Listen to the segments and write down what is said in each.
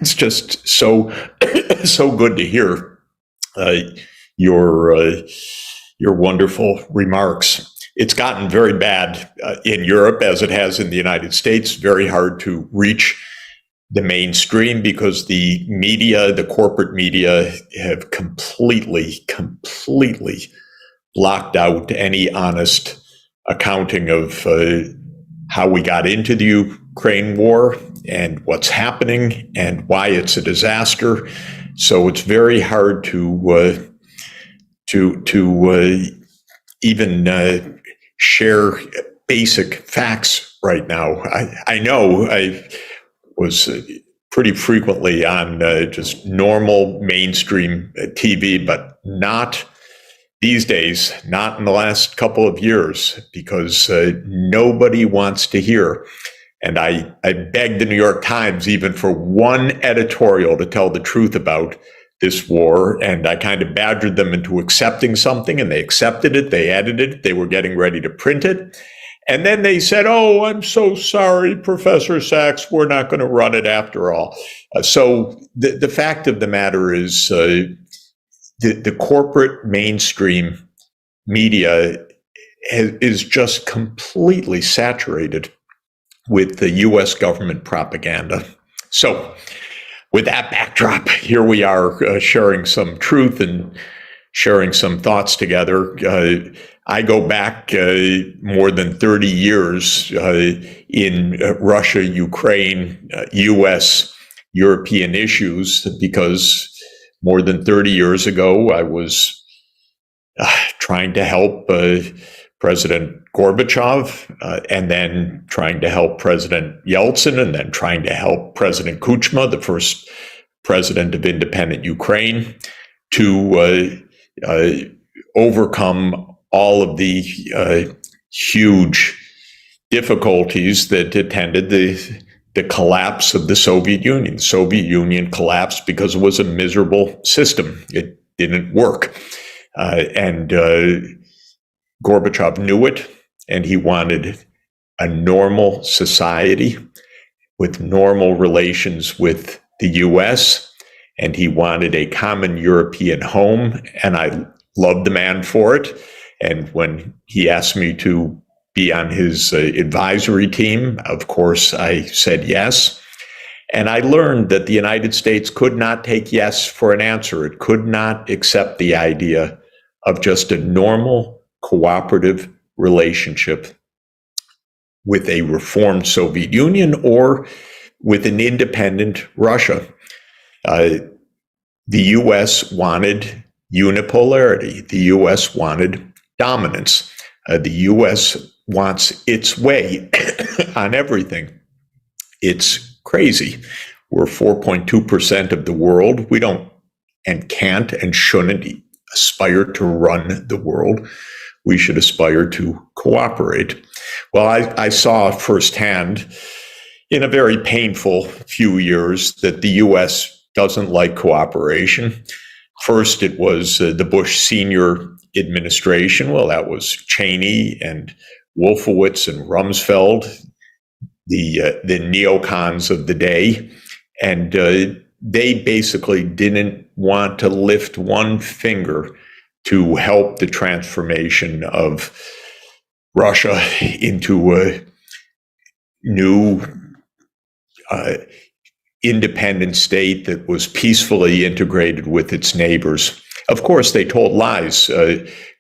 It's just so good to hear uh, your your wonderful remarks. It's gotten very bad in Europe as it has in the United States. Very hard to reach the mainstream because the media, the corporate media, have completely blocked out any honest accounting of how we got into the Ukraine war and what's happening and why it's a disaster. So it's very hard to even share basic facts right now. I know I was pretty frequently on just normal mainstream TV, but not these days, not in the last couple of years, because nobody wants to hear. And I begged the New York Times even for one editorial to tell the truth about this war. And I kind of badgered them into accepting something, and they accepted it. They edited it. They were getting ready to print it. And then they said, "Oh, I'm so sorry, Professor Sachs, we're not going to run it after all." So the fact of the matter is the corporate mainstream media is just completely saturated with the U.S. government propaganda. So with that backdrop, here we are sharing some truth and sharing some thoughts together. I go back more than 30 years in Russia, Ukraine, U.S., European issues, because more than 30 years ago, I was trying to help President Gorbachev, and then trying to help President Yeltsin, and then trying to help President Kuchma, the first president of independent Ukraine, to overcome all of the huge difficulties that attended the collapse of the Soviet Union. The Soviet Union collapsed because it was a miserable system. It didn't work. And Gorbachev knew it, and he wanted a normal society with normal relations with the US, and he wanted a common European home, and I loved the man for it. And when he asked me to be on his advisory team, of course, I said yes. And I learned that the United States could not take yes for an answer. It could not accept the idea of just a normal, cooperative relationship with a reformed Soviet Union or with an independent Russia. The U.S. wanted unipolarity. The U.S. wanted dominance. The U.S. wants its way on everything. It's crazy. We're 4.2% of the world. We don't and can't and shouldn't aspire to run the world. We should aspire to cooperate. Well, I saw firsthand in a very painful few years that the U.S. doesn't like cooperation. First, it was the Bush senior administration. Well, that was Cheney and Wolfowitz and Rumsfeld, the neocons of the day. And they basically didn't want to lift one finger to help the transformation of Russia into a new independent state that was peacefully integrated with its neighbors. Of course, they told lies.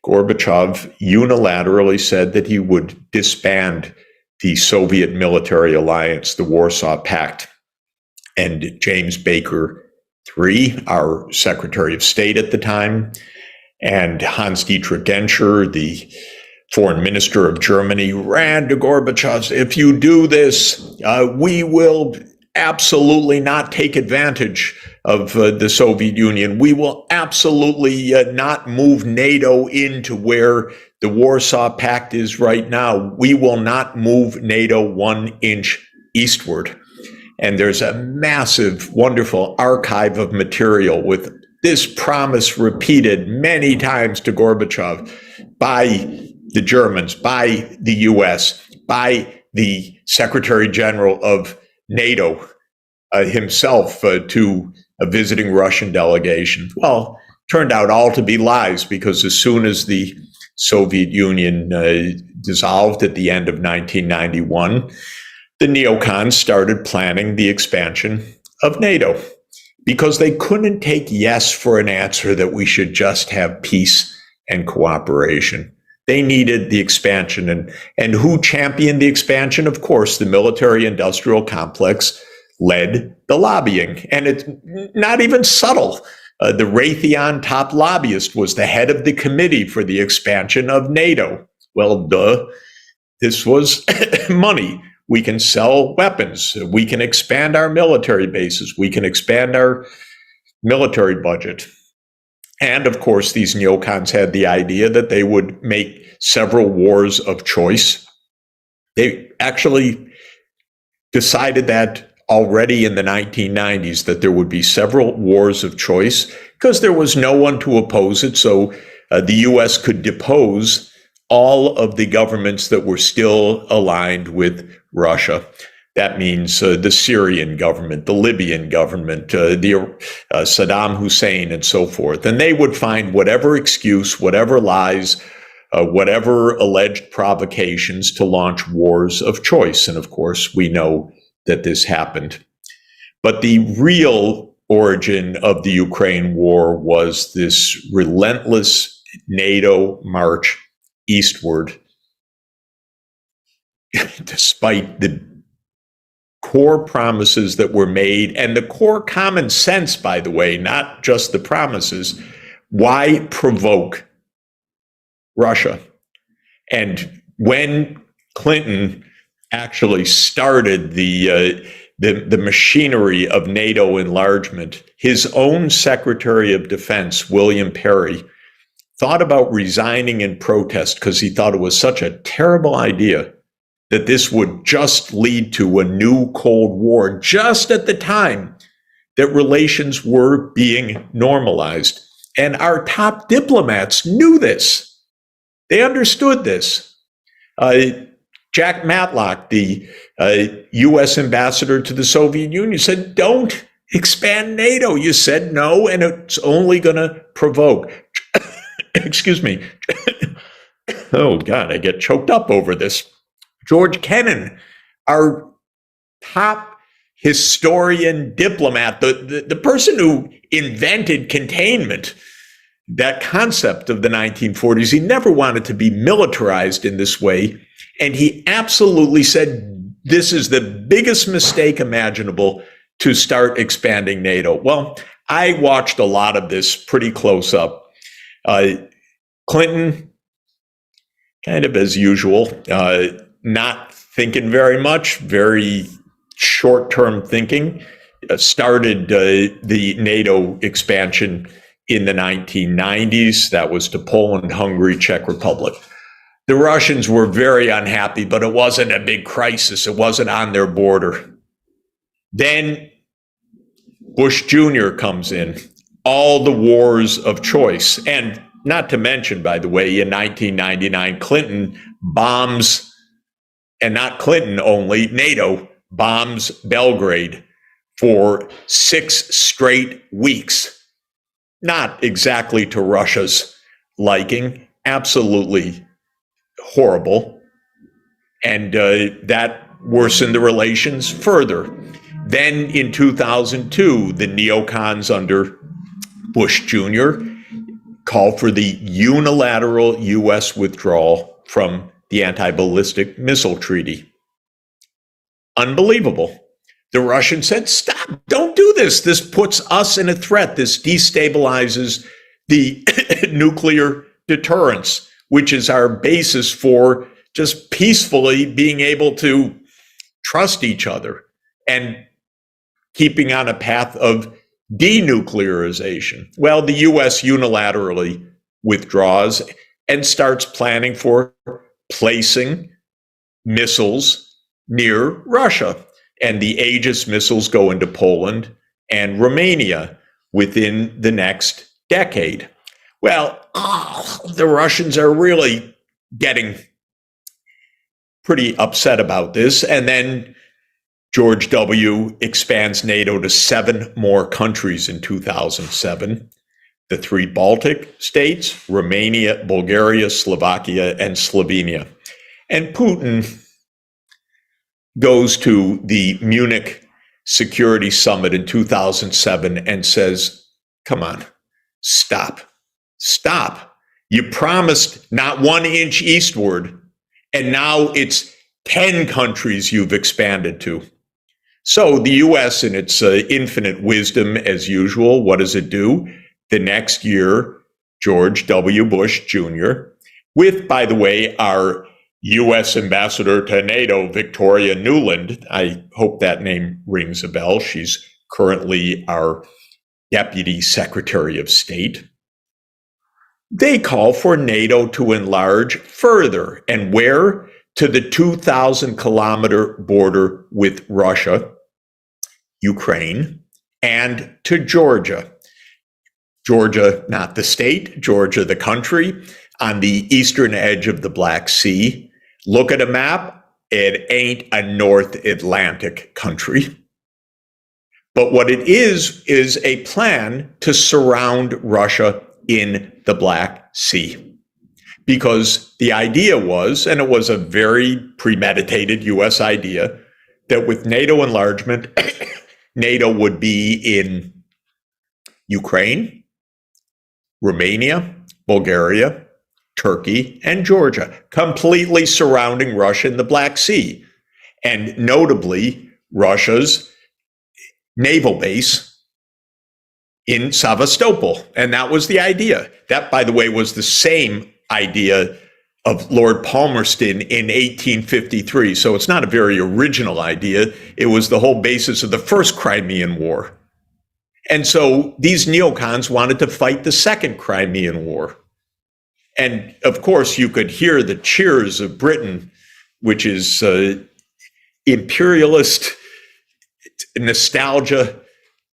Gorbachev unilaterally said that he would disband the Soviet military alliance, the Warsaw Pact. And James Baker III, our Secretary of State at the time, and Hans-Dietrich Genscher, the foreign minister of Germany, ran to Gorbachev. If you do this, we will absolutely not take advantage of the Soviet Union. We will absolutely not move NATO into where the Warsaw Pact is right now. We will not move NATO 1 inch eastward. And there's a massive, wonderful archive of material with this promise repeated many times to Gorbachev by the Germans, by the US, by the Secretary General of NATO, himself to a visiting Russian delegation. Well, turned out all to be lies, because as soon as the Soviet Union dissolved at the end of 1991, the neocons started planning the expansion of NATO, because they couldn't take yes for an answer that we should just have peace and cooperation. They needed the expansion. And who championed the expansion? Of course, the military-industrial complex led the lobbying. And it's not even subtle. The Raytheon top lobbyist was the head of the committee for the expansion of NATO. Well, duh. This was money. We can sell weapons. We can expand our military bases. We can expand our military budget. And of course, these neocons had the idea that they would make several wars of choice. They actually decided that already in the 1990s, that there would be several wars of choice, because there was no one to oppose it. So the US could depose all of the governments that were still aligned with Russia. That means the Syrian government, the Libyan government, Saddam Hussein, and so forth. And they would find whatever excuse, whatever lies, whatever alleged provocations to launch wars of choice. And of course, we know that this happened. But the real origin of the Ukraine war was this relentless NATO march eastward, despite the core promises that were made, and the core common sense, by the way, not just the promises. Why provoke Russia? And when Clinton actually started the machinery of NATO enlargement, his own Secretary of Defense, William Perry, thought about resigning in protest, because he thought it was such a terrible idea that this would just lead to a new Cold War, just at the time that relations were being normalized. And our top diplomats knew this. They understood this. Jack Matlock, the U.S. ambassador to the Soviet Union, said, don't expand NATO. You said no, and it's only going to provoke. Excuse me. Oh, God, I get choked up over this. George Kennan, our top historian diplomat, the person who invented containment, that concept of the 1940s, he never wanted to be militarized in this way. And he absolutely said, this is the biggest mistake imaginable to start expanding NATO. Well, I watched a lot of this pretty close up. Clinton, kind of as usual, not thinking very much, very short-term thinking, started the NATO expansion in the 1990s. That was to Poland, Hungary, Czech Republic. The Russians were very unhappy, but it wasn't a big crisis. It wasn't on their border. Then Bush Jr. comes in, all the wars of choice. And not to mention, by the way, in 1999, Clinton bombs, and not Clinton only, NATO bombs Belgrade for 6 straight weeks. Not exactly to Russia's liking, absolutely horrible. And that worsened the relations further. Then in 2002, the neocons under Bush Jr. called for the unilateral U.S. withdrawal from the anti-ballistic missile treaty. Unbelievable. The Russians said, stop, don't do this. This puts us in a threat. This destabilizes the nuclear deterrence, which is our basis for just peacefully being able to trust each other and keeping on a path of denuclearization. Well, the U.S. unilaterally withdraws and starts planning for placing missiles near Russia. And the Aegis missiles go into Poland and Romania within the next decade. Well, the Russians are really getting pretty upset about this. And then George W. expands NATO to 7 more countries in 2007. The 3 Baltic states, Romania, Bulgaria, Slovakia, and Slovenia. And Putin goes to the Munich Security Summit in 2007 and says, come on, stop. You promised not 1 inch eastward, and now it's 10 countries you've expanded to. So the U.S., in its infinite wisdom, as usual, what does it do? The next year, George W. Bush Jr., with, by the way, our U.S. Ambassador to NATO, Victoria Nuland. I hope that name rings a bell. She's currently our Deputy Secretary of State. They call for NATO to enlarge further. And where? To the 2,000-kilometer border with Russia, Ukraine, and to Georgia. Georgia, not the state, Georgia, the country, on the eastern edge of the Black Sea. Look at a map, it ain't a North Atlantic country. But what it is a plan to surround Russia in the Black Sea. Because the idea was, and it was a very premeditated U.S. idea, that with NATO enlargement, NATO would be in Ukraine, Romania, Bulgaria, Turkey, and Georgia, completely surrounding Russia in the Black Sea. And notably, Russia's naval base in Sevastopol. And that was the idea. That, by the way, was the same idea of Lord Palmerston in 1853. So it's not a very original idea. It was the whole basis of the first Crimean War. And so these neocons wanted to fight the second Crimean War. And of course, you could hear the cheers of Britain, which is imperialist nostalgia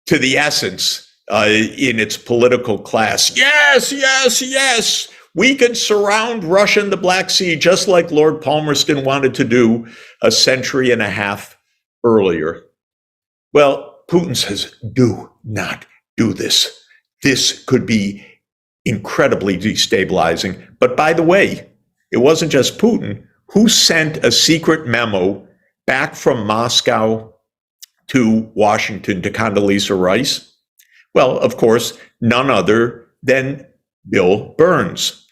to the essence in its political class. Yes, yes, yes. We can surround Russia in the Black Sea, just like Lord Palmerston wanted to do a century and a half earlier. Well, Putin says, do not do this. This could be incredibly destabilizing. But by the way, it wasn't just Putin who sent a secret memo back from Moscow to Washington to Condoleezza Rice. Well, of course, none other than Bill Burns.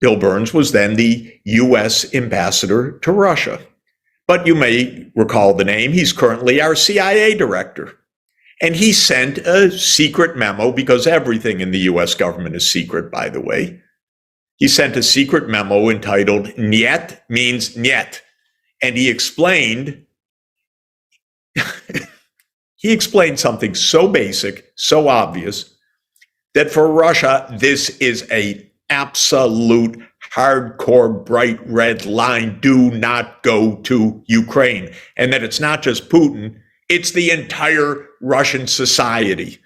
Bill Burns was then the U.S. ambassador to Russia. But you may recall the name. He's currently our CIA director. And he sent a secret memo, because everything in the U.S. government is secret, by the way. He sent a secret memo entitled Niet means Niet. And he explained something so basic, so obvious, that for Russia, this is a absolute hardcore bright red line. Do not go to Ukraine. And that it's not just Putin, it's the entire Russian society.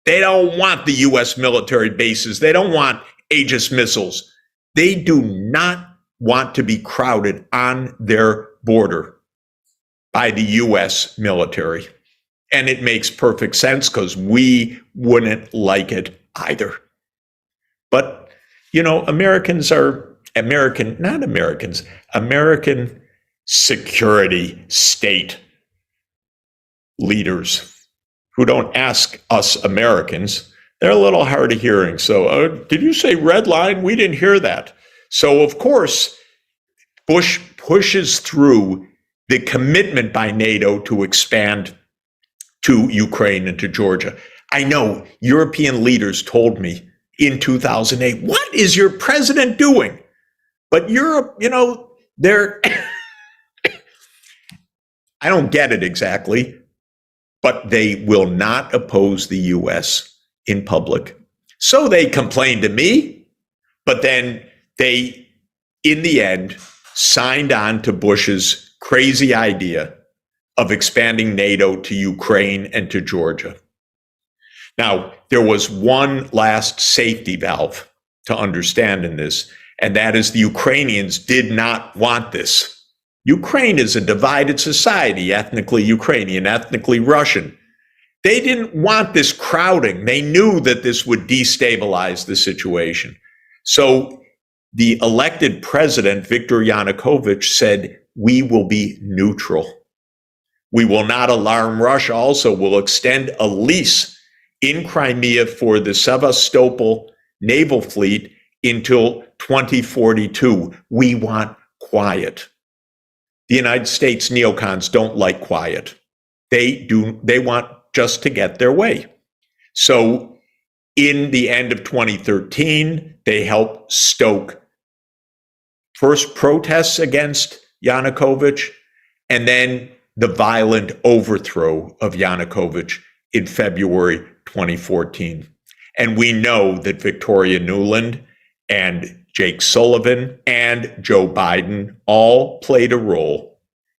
They don't want the U.S. military bases. They don't want Aegis missiles. They do not want to be crowded on their border by the U.S. military. And it makes perfect sense, because we wouldn't like it either. But you know, American security state leaders who don't ask us Americans, they're a little hard of hearing. So, did you say red line? We didn't hear that. So, of course, Bush pushes through the commitment by NATO to expand to Ukraine and to Georgia. I know European leaders told me in 2008, what is your president doing? But Europe, you know, they're, I don't get it exactly, but they will not oppose the U.S. in public. So they complained to me, but then they, in the end, signed on to Bush's crazy idea of expanding NATO to Ukraine and to Georgia. Now, there was one last safety valve to understand in this, and that is the Ukrainians did not want this. Ukraine is a divided society, ethnically Ukrainian, ethnically Russian. They didn't want this crowding. They knew that this would destabilize the situation. So the elected president, Viktor Yanukovych, said, we will be neutral. We will not alarm Russia. Also, we'll extend a lease in Crimea for the Sevastopol naval fleet until 2042. We want quiet. The United States neocons don't like quiet. They want just to get their way. So in the end of 2013, they helped stoke first protests against Yanukovych, and then the violent overthrow of Yanukovych in February 2014. And we know that Victoria Nuland and Jake Sullivan and Joe Biden all played a role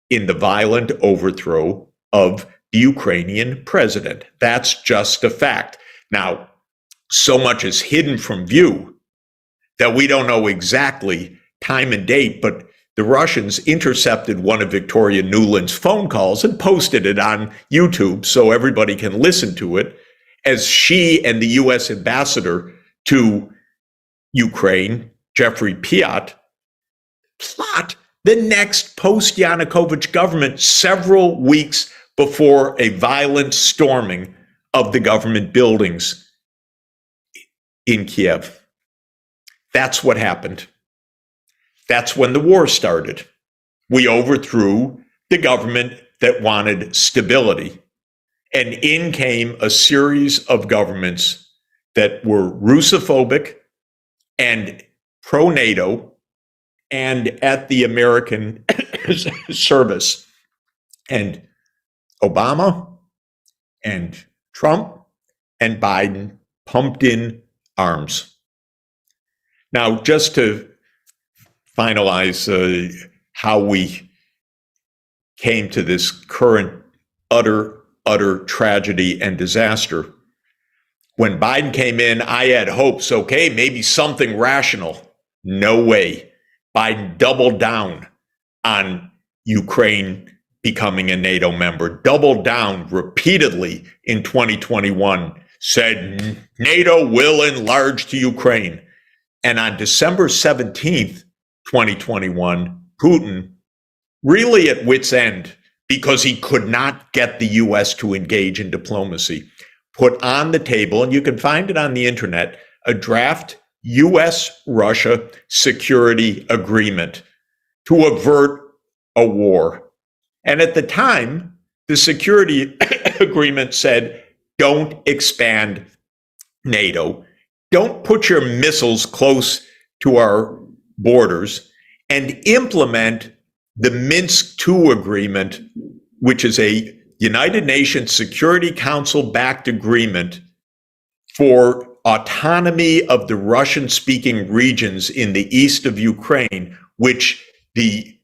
in the violent overthrow of the Ukrainian president. That's just a fact. Now, so much is hidden from view that we don't know exactly time and date, but the Russians intercepted one of Victoria Nuland's phone calls and posted it on YouTube so everybody can listen to it as she and the U.S. ambassador to Ukraine, Jeffrey Piot, plot the next post-Yanukovych government several weeks before a violent storming of the government buildings in Kiev. That's what happened. That's when the war started. We overthrew the government that wanted stability. And in came a series of governments that were Russophobic and pro-NATO and at the American service. And Obama and Trump and Biden pumped in arms. Now, just to finalize how we came to this current utter tragedy and disaster. When Biden came in, I had hopes, okay, maybe something rational. No way. Biden doubled down on Ukraine becoming a NATO member, doubled down repeatedly in 2021, said NATO will enlarge to Ukraine. And on December 17th, 2021, Putin, really at wit's end, because he could not get the U.S. to engage in diplomacy, put on the table, and you can find it on the internet, a draft U.S.-Russia security agreement to avert a war. And at the time, the security agreement said, don't expand NATO, don't put your missiles close to our borders, and implement the Minsk II agreement, which is a United Nations Security Council-backed agreement for autonomy of the Russian-speaking regions in the east of Ukraine, which the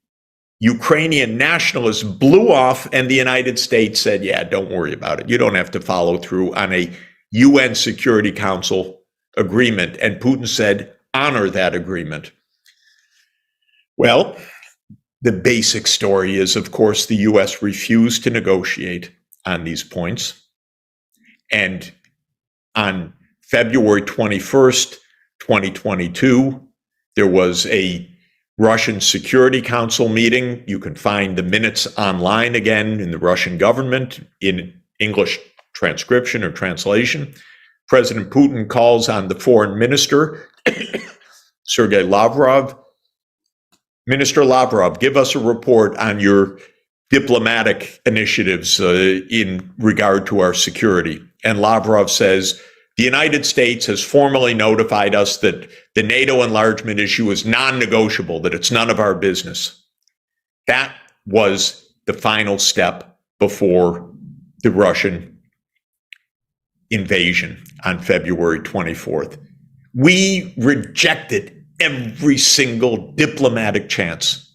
Ukrainian nationalists blew off, and the United States said, yeah, don't worry about it. You don't have to follow through on a UN Security Council agreement. And Putin said, honor that agreement. Well, the basic story is, of course, the U.S. refused to negotiate on these points. And on February 21st, 2022, there was a Russian Security Council meeting. You can find the minutes online again in the Russian government in English transcription or translation. President Putin calls on the foreign minister, Sergei Lavrov. Minister Lavrov, give us a report on your diplomatic initiatives in regard to our security. And Lavrov says, the United States has formally notified us that the NATO enlargement issue is non-negotiable, that it's none of our business. That was the final step before the Russian invasion on February 24th. We rejected every single diplomatic chance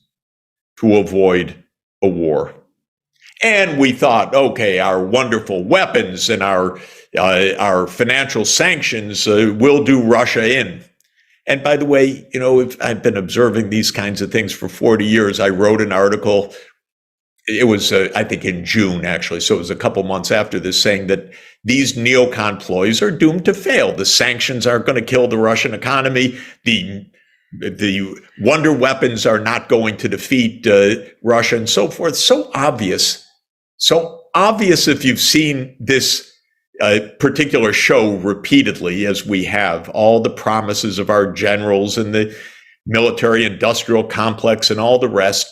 to avoid a war. And we thought, okay, our wonderful weapons and our financial sanctions will do Russia in. And by the way, I've been observing these kinds of things for 40 years. I wrote an article. It was, I think, in June, actually. So it was a couple months after this, saying that these neocon ploys are doomed to fail. The sanctions aren't going to kill the Russian economy. The wonder weapons are not going to defeat Russia, and so forth. So obvious. So obvious if you've seen this particular show repeatedly, as we have, all the promises of our generals and the military industrial complex and all the rest,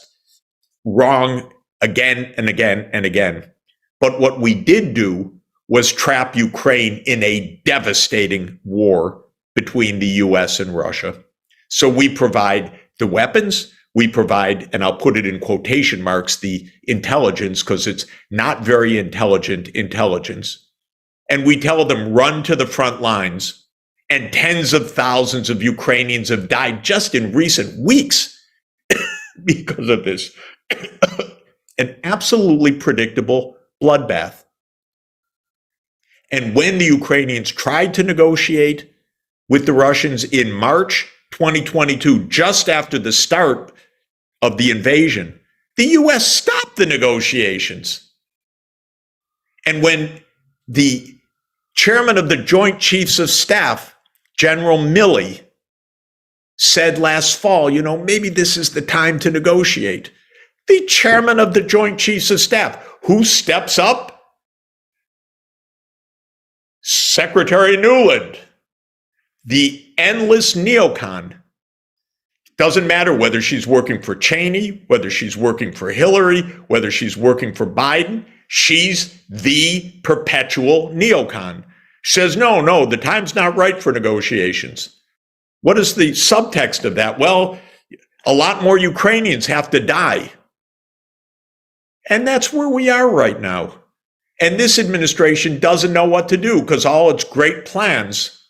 wrong again and again and again. But what we did do was trap Ukraine in a devastating war between the US and Russia. So we provide the weapons, we provide, and I'll put it in quotation marks, the intelligence, because it's not very intelligent intelligence. And we tell them, run to the front lines. And tens of thousands of Ukrainians have died just in recent weeks because of this. An absolutely predictable bloodbath. And when the Ukrainians tried to negotiate with the Russians in March 2022, just after the start of the invasion, the US stopped the negotiations. And when the chairman of the Joint Chiefs of Staff, General Milley, said last fall, maybe this is the time to negotiate, the chairman of the Joint Chiefs of Staff, who steps up? Secretary Nuland, the endless neocon. Doesn't matter whether she's working for Cheney, whether she's working for Hillary, whether she's working for Biden, she's the perpetual neocon. She says, no, the time's not right for negotiations. What is the subtext of that? Well, a lot more Ukrainians have to die. And that's where we are right now. And this administration doesn't know what to do because all its great plans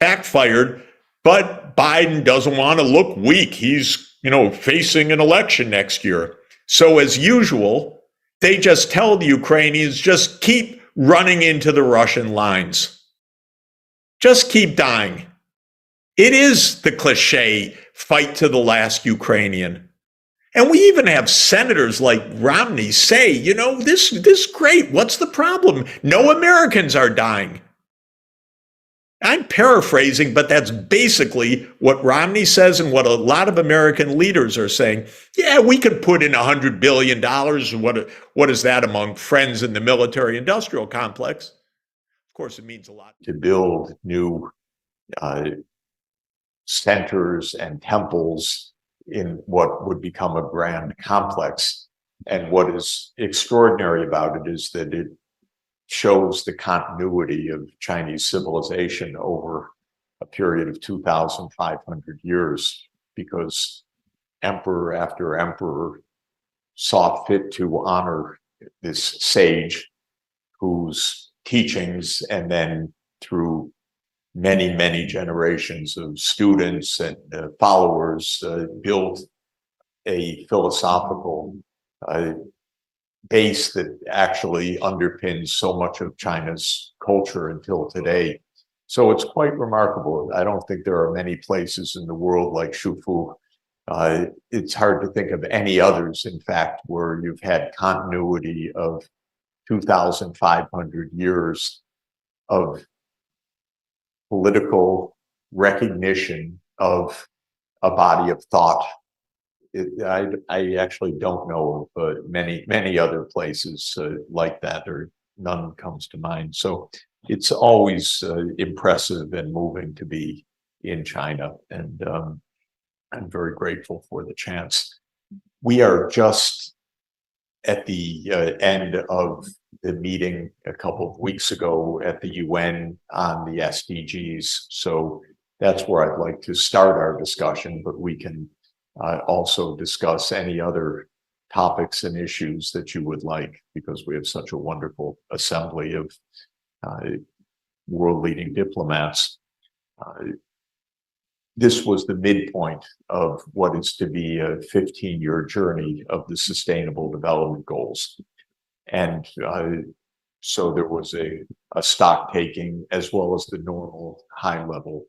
backfired. But Biden doesn't want to look weak. He's, facing an election next year. So as usual, they just tell the Ukrainians, just keep running into the Russian lines. Just keep dying. It is the cliche, fight to the last Ukrainian. And we even have senators like Romney say, this is great. What's the problem? No Americans are dying. I'm paraphrasing, but that's basically what Romney says and what a lot of American leaders are saying. Yeah, we could put in $100 billion. What is that among friends in the military industrial complex? Of course, it means a lot to build new centers and temples in what would become a grand complex. And what is extraordinary about it is that it shows the continuity of Chinese civilization over a period of 2,500 years, because emperor after emperor saw fit to honor this sage whose teachings, and then through many, many generations of students and followers, built a philosophical base that actually underpins so much of China's culture until today. So it's quite remarkable. I don't think there are many places in the world like Shufu. It's hard to think of any others, in fact, where you've had continuity of 2,500 years of political recognition of a body of thought. I actually don't know of many other places like that, or none comes to mind. So it's always impressive and moving to be in China, and I'm very grateful for the chance. We are just at the end of the meeting a couple of weeks ago at the UN on the SDGs. So that's where I'd like to start our discussion, but we can also discuss any other topics and issues that you would like, because we have such a wonderful assembly of world-leading diplomats. This was the midpoint of what is to be a 15-year journey of the Sustainable Development Goals. And so there was a stock taking, as well as the normal high-level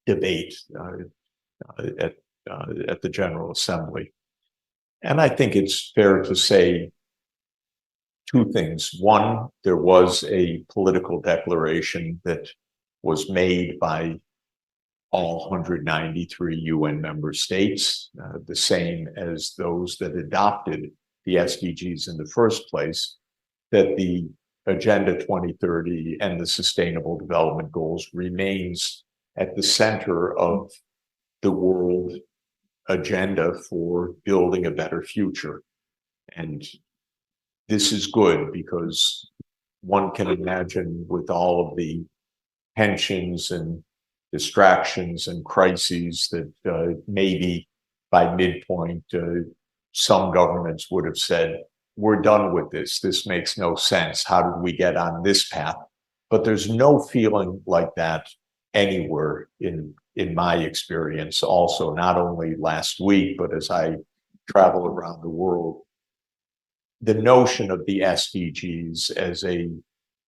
debate at the General Assembly. And I think it's fair to say two things. One, there was a political declaration that was made by all 193 UN member states, the same as those that adopted the SDGs in the first place, that the Agenda 2030 and the Sustainable Development Goals remains at the center of the world agenda for building a better future. And this is good because one can imagine, with all of the tensions and distractions and crises, that maybe by midpoint, some governments would have said, we're done with this. This makes no sense. How did we get on this path? But there's no feeling like that anywhere in my experience. Also, not only last week, but as I travel around the world, the notion of the SDGs as a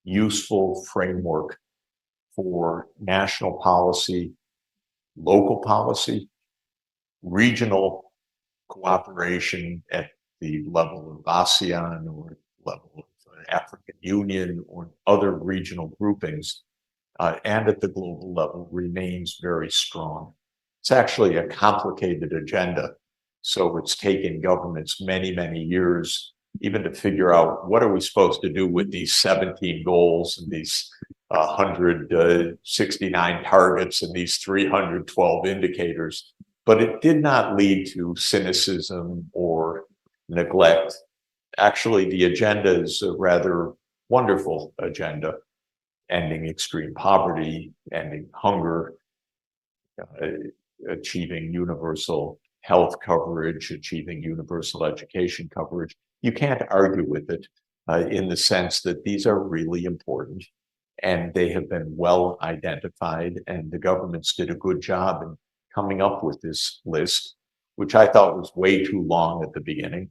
useful framework for national policy, local policy, regional cooperation at the level of ASEAN or level of African Union or other regional groupings, and at the global level remains very strong. It's actually a complicated agenda. So it's taken governments many, many years even to figure out what are we supposed to do with these 17 goals and these 169 targets and these 312 indicators. But it did not lead to cynicism or neglect. Actually, the agenda is a rather wonderful agenda: ending extreme poverty, ending hunger, achieving universal health coverage, achieving universal education coverage. You can't argue with it in the sense that these are really important and they have been well identified, and the governments did a good job in coming up with this list, which I thought was way too long at the beginning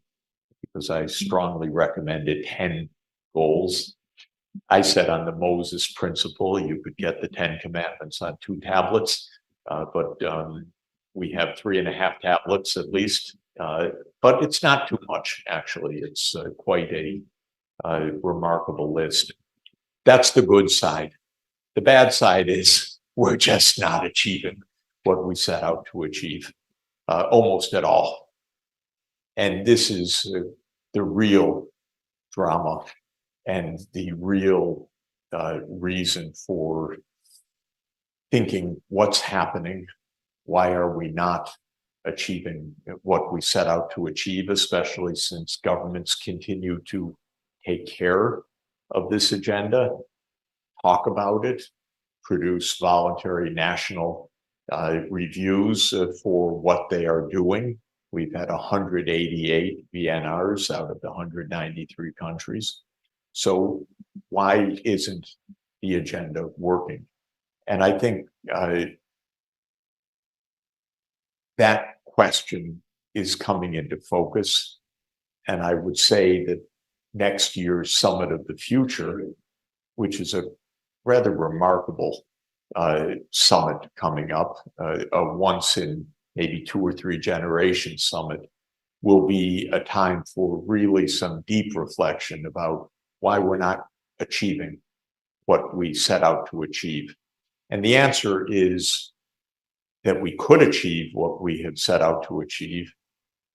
because I strongly recommended 10 goals. I said on the Moses principle, you could get the 10 commandments on 2 tablets, but we have 3.5 tablets at least. But it's not too much, actually. It's quite a remarkable list. That's the good side. The bad side is we're just not achieving what we set out to achieve, almost at all. And this is the real drama and the real reason for thinking what's happening. Why are we not achieving what we set out to achieve, especially since governments continue to take care of this agenda, talk about it, produce voluntary national reviews for what they are doing. We've had 188 VNRs out of the 193 countries. So why isn't the agenda working? And I think that question is coming into focus. And I would say that next year's Summit of the Future, which is a rather remarkable summit coming up, a once in maybe 2 or 3 generation summit, will be a time for really some deep reflection about why we're not achieving what we set out to achieve. And the answer is that we could achieve what we had set out to achieve,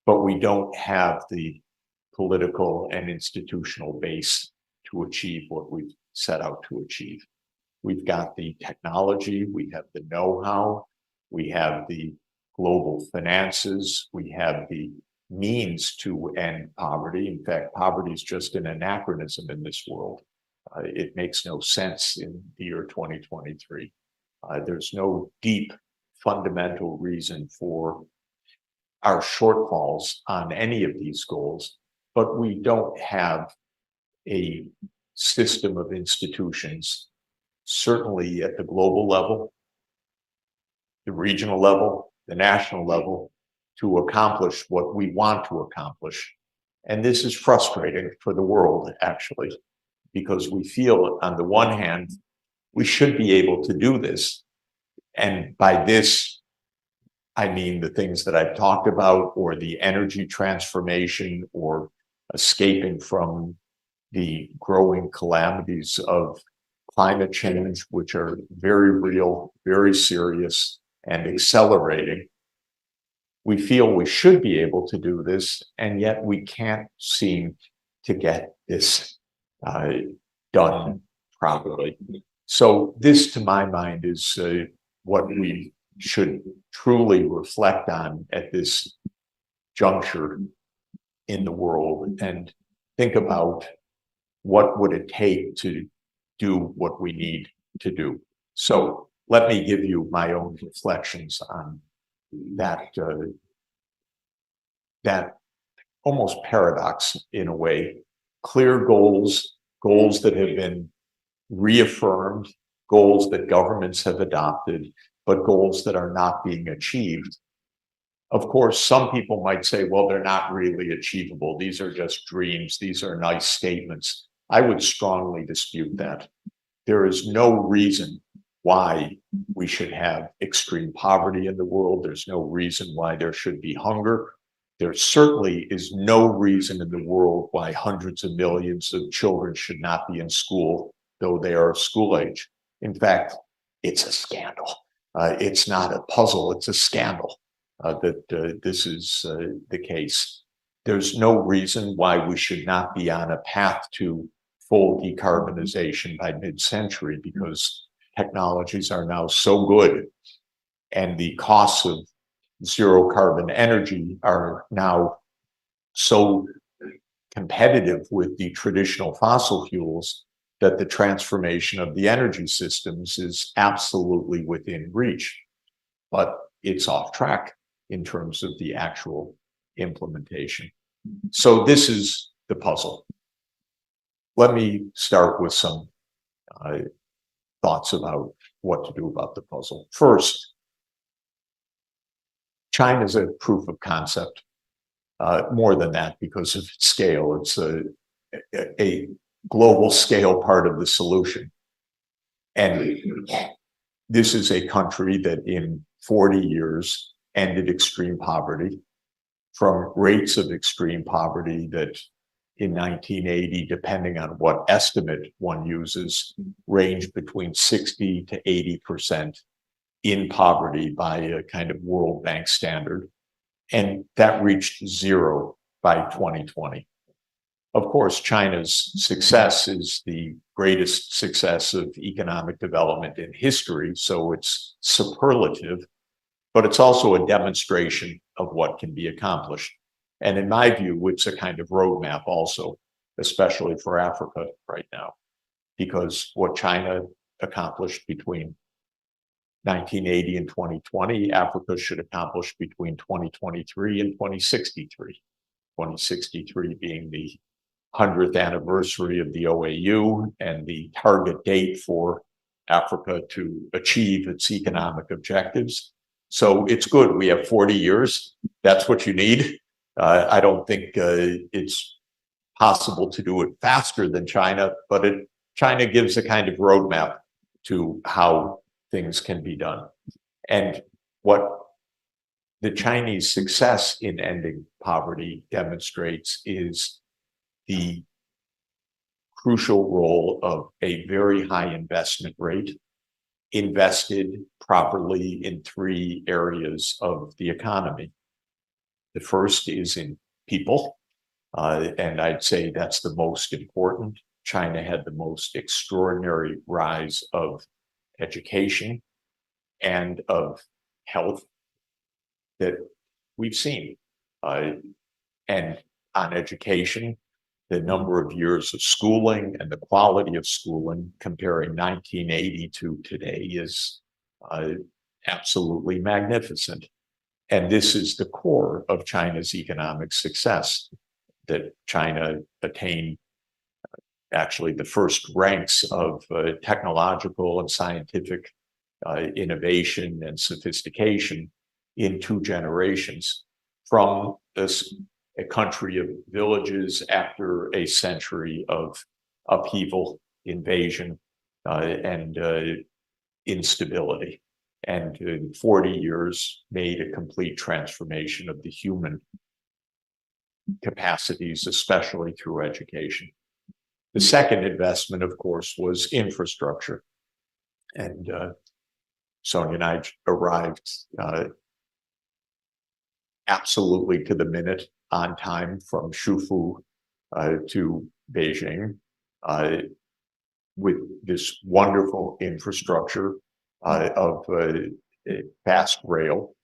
but we don't have the political and institutional base to achieve what we've set out to achieve. We've got the technology, we have the know-how, we have the global finances, we have the means to end poverty. In fact, poverty is just an anachronism in this world. It makes no sense in the year 2023. There's no deep fundamental reason for our shortfalls on any of these goals, but we don't have a system of institutions, certainly at the global level, the regional level, the national level, to accomplish what we want to accomplish. And this is frustrating for the world, actually, because we feel, on the one hand, we should be able to do this. And by this, I mean the things that I've talked about, or the energy transformation, or escaping from the growing calamities of climate change, which are very real, very serious, and accelerating. We feel we should be able to do this, and yet we can't seem to get this done properly. So this, to my mind, is what we should truly reflect on at this juncture in the world, and think about what would it take to do what we need to do. So let me give you my own reflections on that that almost paradox in a way. Clear goals, goals that have been reaffirmed, goals that governments have adopted, but goals that are not being achieved. Of course, some people might say, well, they're not really achievable. These are just dreams. These are nice statements. I would strongly dispute that. There is no reason why we should have extreme poverty in the world. There's no reason why there should be hunger. There certainly is no reason in the world why hundreds of millions of children should not be in school, though they are of school age. In fact, it's a scandal. It's not a puzzle, it's a scandal that this is the case. There's no reason why we should not be on a path to full decarbonization by mid-century, because technologies are now so good, and the costs of zero carbon energy are now so competitive with the traditional fossil fuels that the transformation of the energy systems is absolutely within reach. But it's off track in terms of the actual implementation. So this is the puzzle. Let me start with some thoughts about what to do about the puzzle. First, China is a proof of concept. More than that, because of its scale. It's a global scale part of the solution. And this is a country that in 40 years ended extreme poverty, from rates of extreme poverty that in 1980, depending on what estimate one uses, ranged between 60 to 80% in poverty by a kind of World Bank standard. And that reached zero by 2020. Of course, China's success is the greatest success of economic development in history, so it's superlative, but it's also a demonstration of what can be accomplished. And in my view, it's a kind of roadmap also, especially for Africa right now, because what China accomplished between 1980 and 2020, Africa should accomplish between 2023 and 2063. 2063 being the 100th anniversary of the OAU and the target date for Africa to achieve its economic objectives. So it's good. We have 40 years. That's what you need. I don't think it's possible to do it faster than China, but China gives a kind of roadmap to how things can be done. And what the Chinese success in ending poverty demonstrates is the crucial role of a very high investment rate, invested properly in three areas of the economy. The first is in people, and I'd say that's the most important. China had the most extraordinary rise of education and of health that we've seen. And on education, the number of years of schooling and the quality of schooling comparing 1980 to today is absolutely magnificent. And this is the core of China's economic success, that China attained actually the first ranks of technological and scientific innovation and sophistication in 2 generations, from a country of villages after a century of upheaval, invasion, and instability. and in 40 years made a complete transformation of the human capacities, especially through education. The second investment, of course, was infrastructure. And Sonia and I arrived absolutely to the minute on time from Shufu to Beijing with this wonderful infrastructure of fast rail.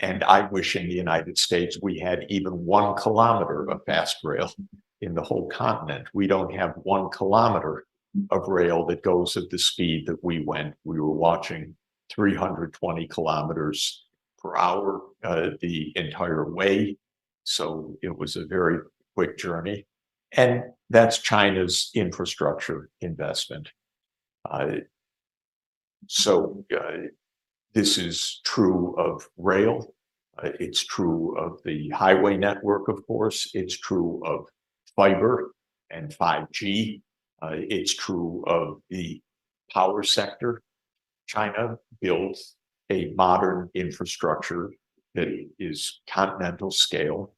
And I wish in the United States we had even 1 kilometer of fast rail in the whole continent. We don't have 1 kilometer of rail that goes at the speed that we went. We were watching 320 kilometers per hour the entire way. So it was a very quick journey. And that's China's infrastructure investment. This is true of rail. It's true of the highway network, of course. It's true of fiber and 5G. It's true of the power sector. China built a modern infrastructure that is continental scale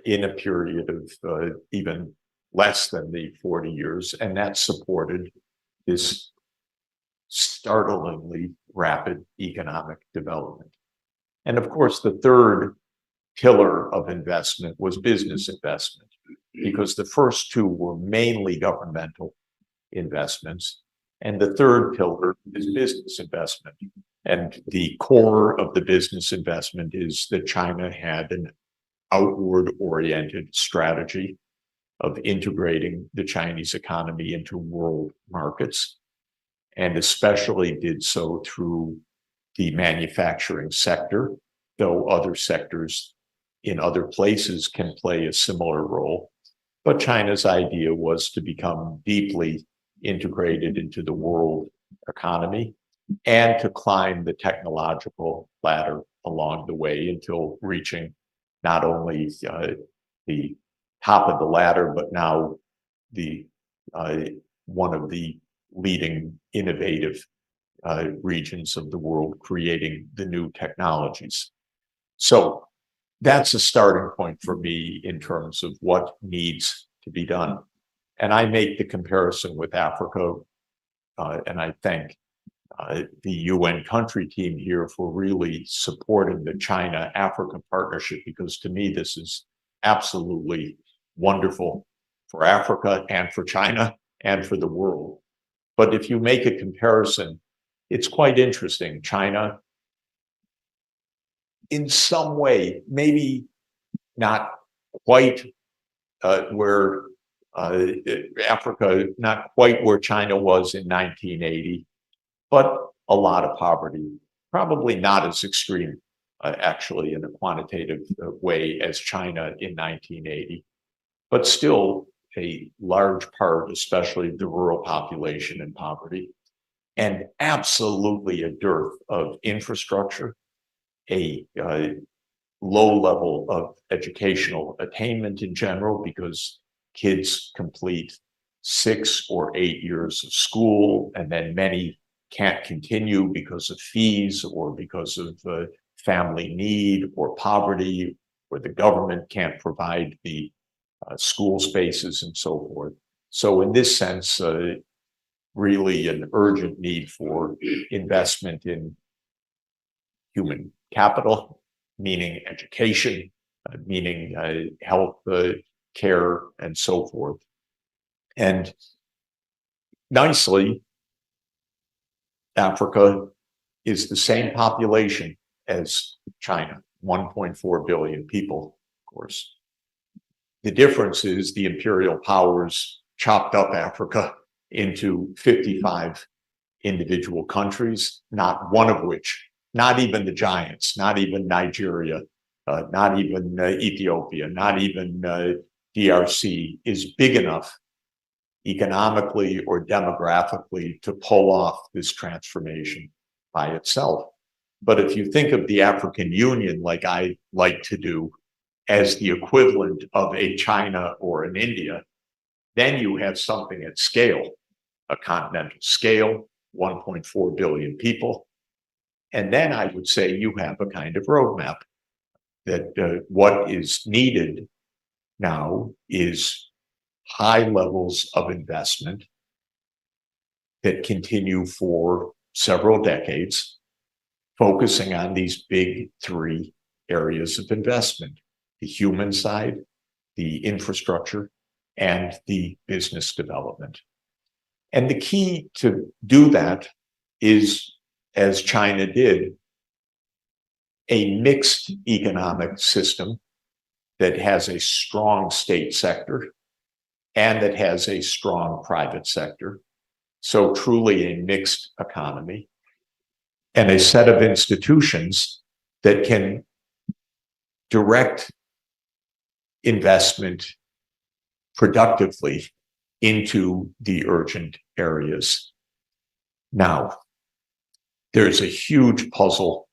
in a period of even less than the 40 years, and that supported this startlingly rapid economic development. And of course, the third pillar of investment was business investment, because the first two were mainly governmental investments. And the third pillar is business investment. And the core of the business investment is that China had an outward-oriented strategy of integrating the Chinese economy into world markets, and especially did so through the manufacturing sector, though other sectors in other places can play a similar role. But China's idea was to become deeply integrated into the world economy and to climb the technological ladder along the way until reaching not only the top of the ladder, but now the one of the leading innovative regions of the world, creating the new technologies. So that's a starting point for me in terms of what needs to be done. And I make the comparison with Africa, and I thank the UN country team here for really supporting the China-Africa partnership, because to me, this is absolutely wonderful for Africa and for China and for the world. But if you make a comparison, it's quite interesting. China, in some way, maybe not quite where Africa, not quite where China was in 1980, but a lot of poverty, probably not as extreme, actually, in a quantitative way as China in 1980, but still a large part, especially the rural population, in poverty, and absolutely a dearth of infrastructure, a low level of educational attainment in general, because kids complete 6 or 8 years of school, and then many can't continue because of fees or because of family need or poverty, or the government can't provide the school spaces and so forth. So in this sense, really an urgent need for investment in human capital, meaning education, meaning health care, and so forth. And nicely, Africa is the same population as China, 1.4 billion people, of course. The difference is the imperial powers chopped up Africa into 55 individual countries, not one of which, not even the giants, not even Nigeria, not even Ethiopia, not even DRC, is big enough economically or demographically to pull off this transformation by itself. But if you think of the African Union, like I like to do, as the equivalent of a China or an India, then you have something at scale, a continental scale, 1.4 billion people, And then I would say you have a kind of roadmap that what is needed now is high levels of investment that continue for several decades, focusing on these big three areas of investment: the human side, the infrastructure, and the business development. And the key to do that is, as China did, a mixed economic system that has a strong state sector and that has a strong private sector. So truly a mixed economy, and a set of institutions that can direct investment productively into the urgent areas. Now, there's a huge puzzle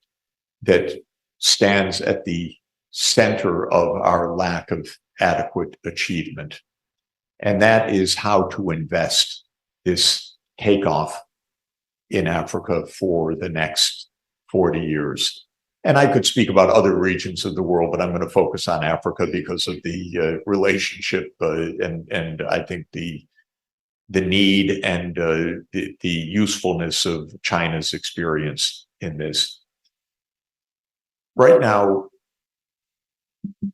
that stands at the center of our lack of adequate achievement, and that is how to invest this takeoff in Africa for the next 40 years. And I could speak about other regions of the world, but I'm going to focus on Africa because of the relationship and I think the need and the usefulness of China's experience in this. Right now,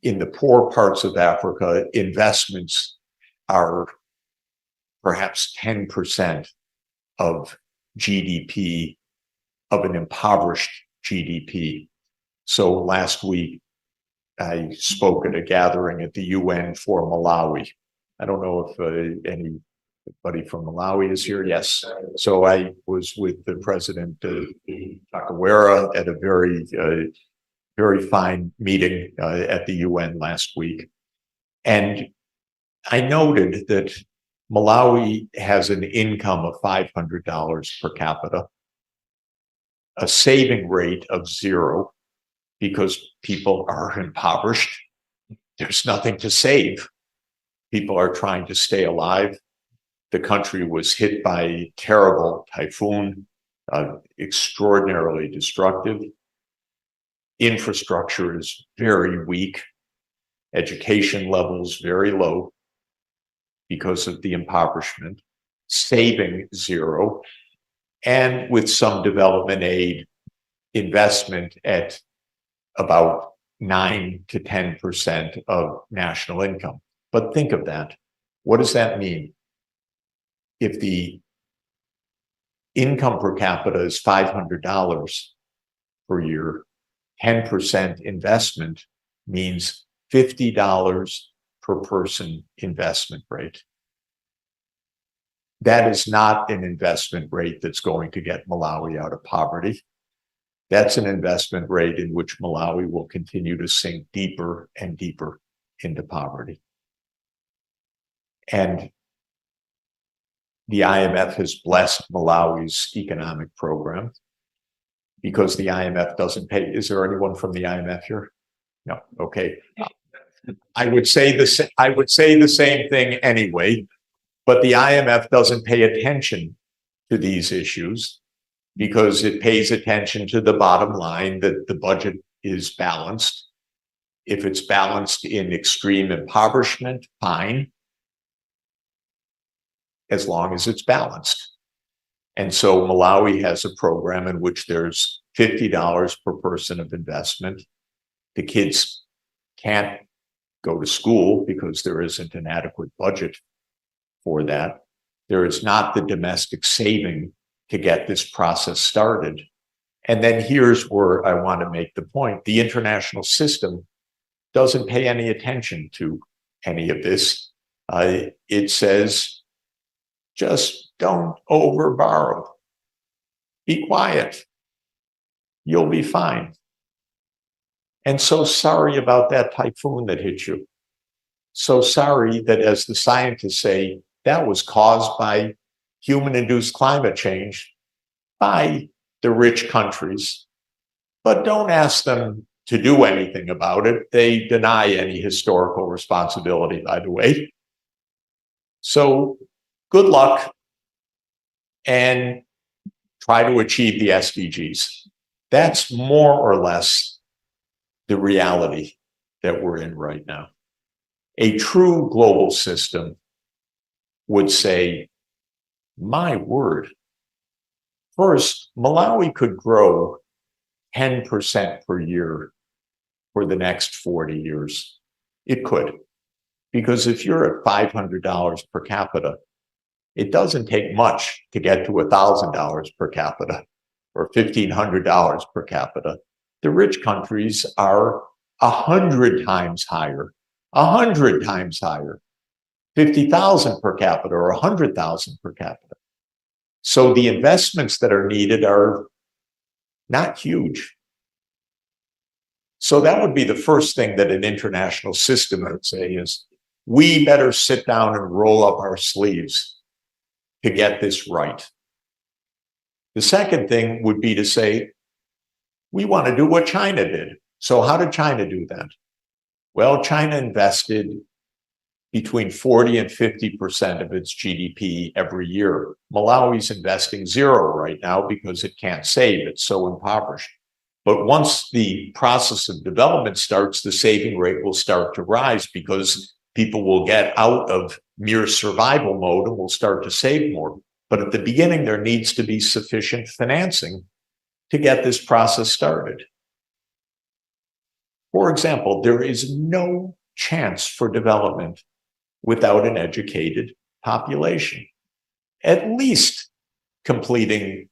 in the poor parts of Africa, investments are perhaps 10% of GDP, of an impoverished GDP. So last week, I spoke at a gathering at the UN for Malawi. I don't know if anybody from Malawi is here. Yes. So I was with the president, Takawera, at a very fine meeting at the UN last week. And I noted that Malawi has an income of $500 per capita, a saving rate of 0 because people are impoverished. There's nothing to save. People are trying to stay alive. The country was hit by a terrible typhoon, extraordinarily destructive. Infrastructure is very weak. Education levels very low because of the impoverishment. Saving 0. And with some development aid, investment at about 9 to 10% of national income. But think of that. What does that mean? If the income per capita is $500 per year, 10% investment means $50 per person investment rate. That is not an investment rate that's going to get Malawi out of poverty. That's an investment rate in which Malawi will continue to sink deeper and deeper into poverty. And the IMF has blessed Malawi's economic program because the IMF doesn't pay. Is there anyone from the IMF here? No. Okay. I would say the same thing anyway, but the IMF doesn't pay attention to these issues because it pays attention to the bottom line, that the budget is balanced. If it's balanced in extreme impoverishment, fine, as long as it's balanced. And so Malawi has a program in which there's $50 per person of investment. The kids can't go to school because there isn't an adequate budget for that. There is not the domestic saving to get this process started. And then here's where I want to make the point. The international system doesn't pay any attention to any of this. It says, just don't overborrow. Be quiet. You'll be fine. And so sorry about that typhoon that hit you. So sorry that, as the scientists say, that was caused by human-induced climate change by the rich countries. But don't ask them to do anything about it. They deny any historical responsibility, by the way. So good luck and try to achieve the SDGs. That's more or less the reality that we're in right now. A true global system would say, my word, first, Malawi could grow 10% per year for the next 40 years. It could. Because if you're at $500 per capita, it doesn't take much to get to $1,000 per capita or $1,500 per capita. The rich countries are 100 times higher, 100 times higher, 50,000 per capita or 100,000 per capita. So the investments that are needed are not huge. So that would be the first thing that an international system would say is, we better sit down and roll up our sleeves to get this right. The second thing would be to say, we want to do what China did. So how did China do that? Well, China invested between 40 and 50% of its GDP every year. Malawi's investing zero right now because it can't save. It's so impoverished. But once the process of development starts, the saving rate will start to rise because people will get out of mere survival mode and will start to save more. But at the beginning, there needs to be sufficient financing to get this process started. For example, there is no chance for development without an educated population, at least completing,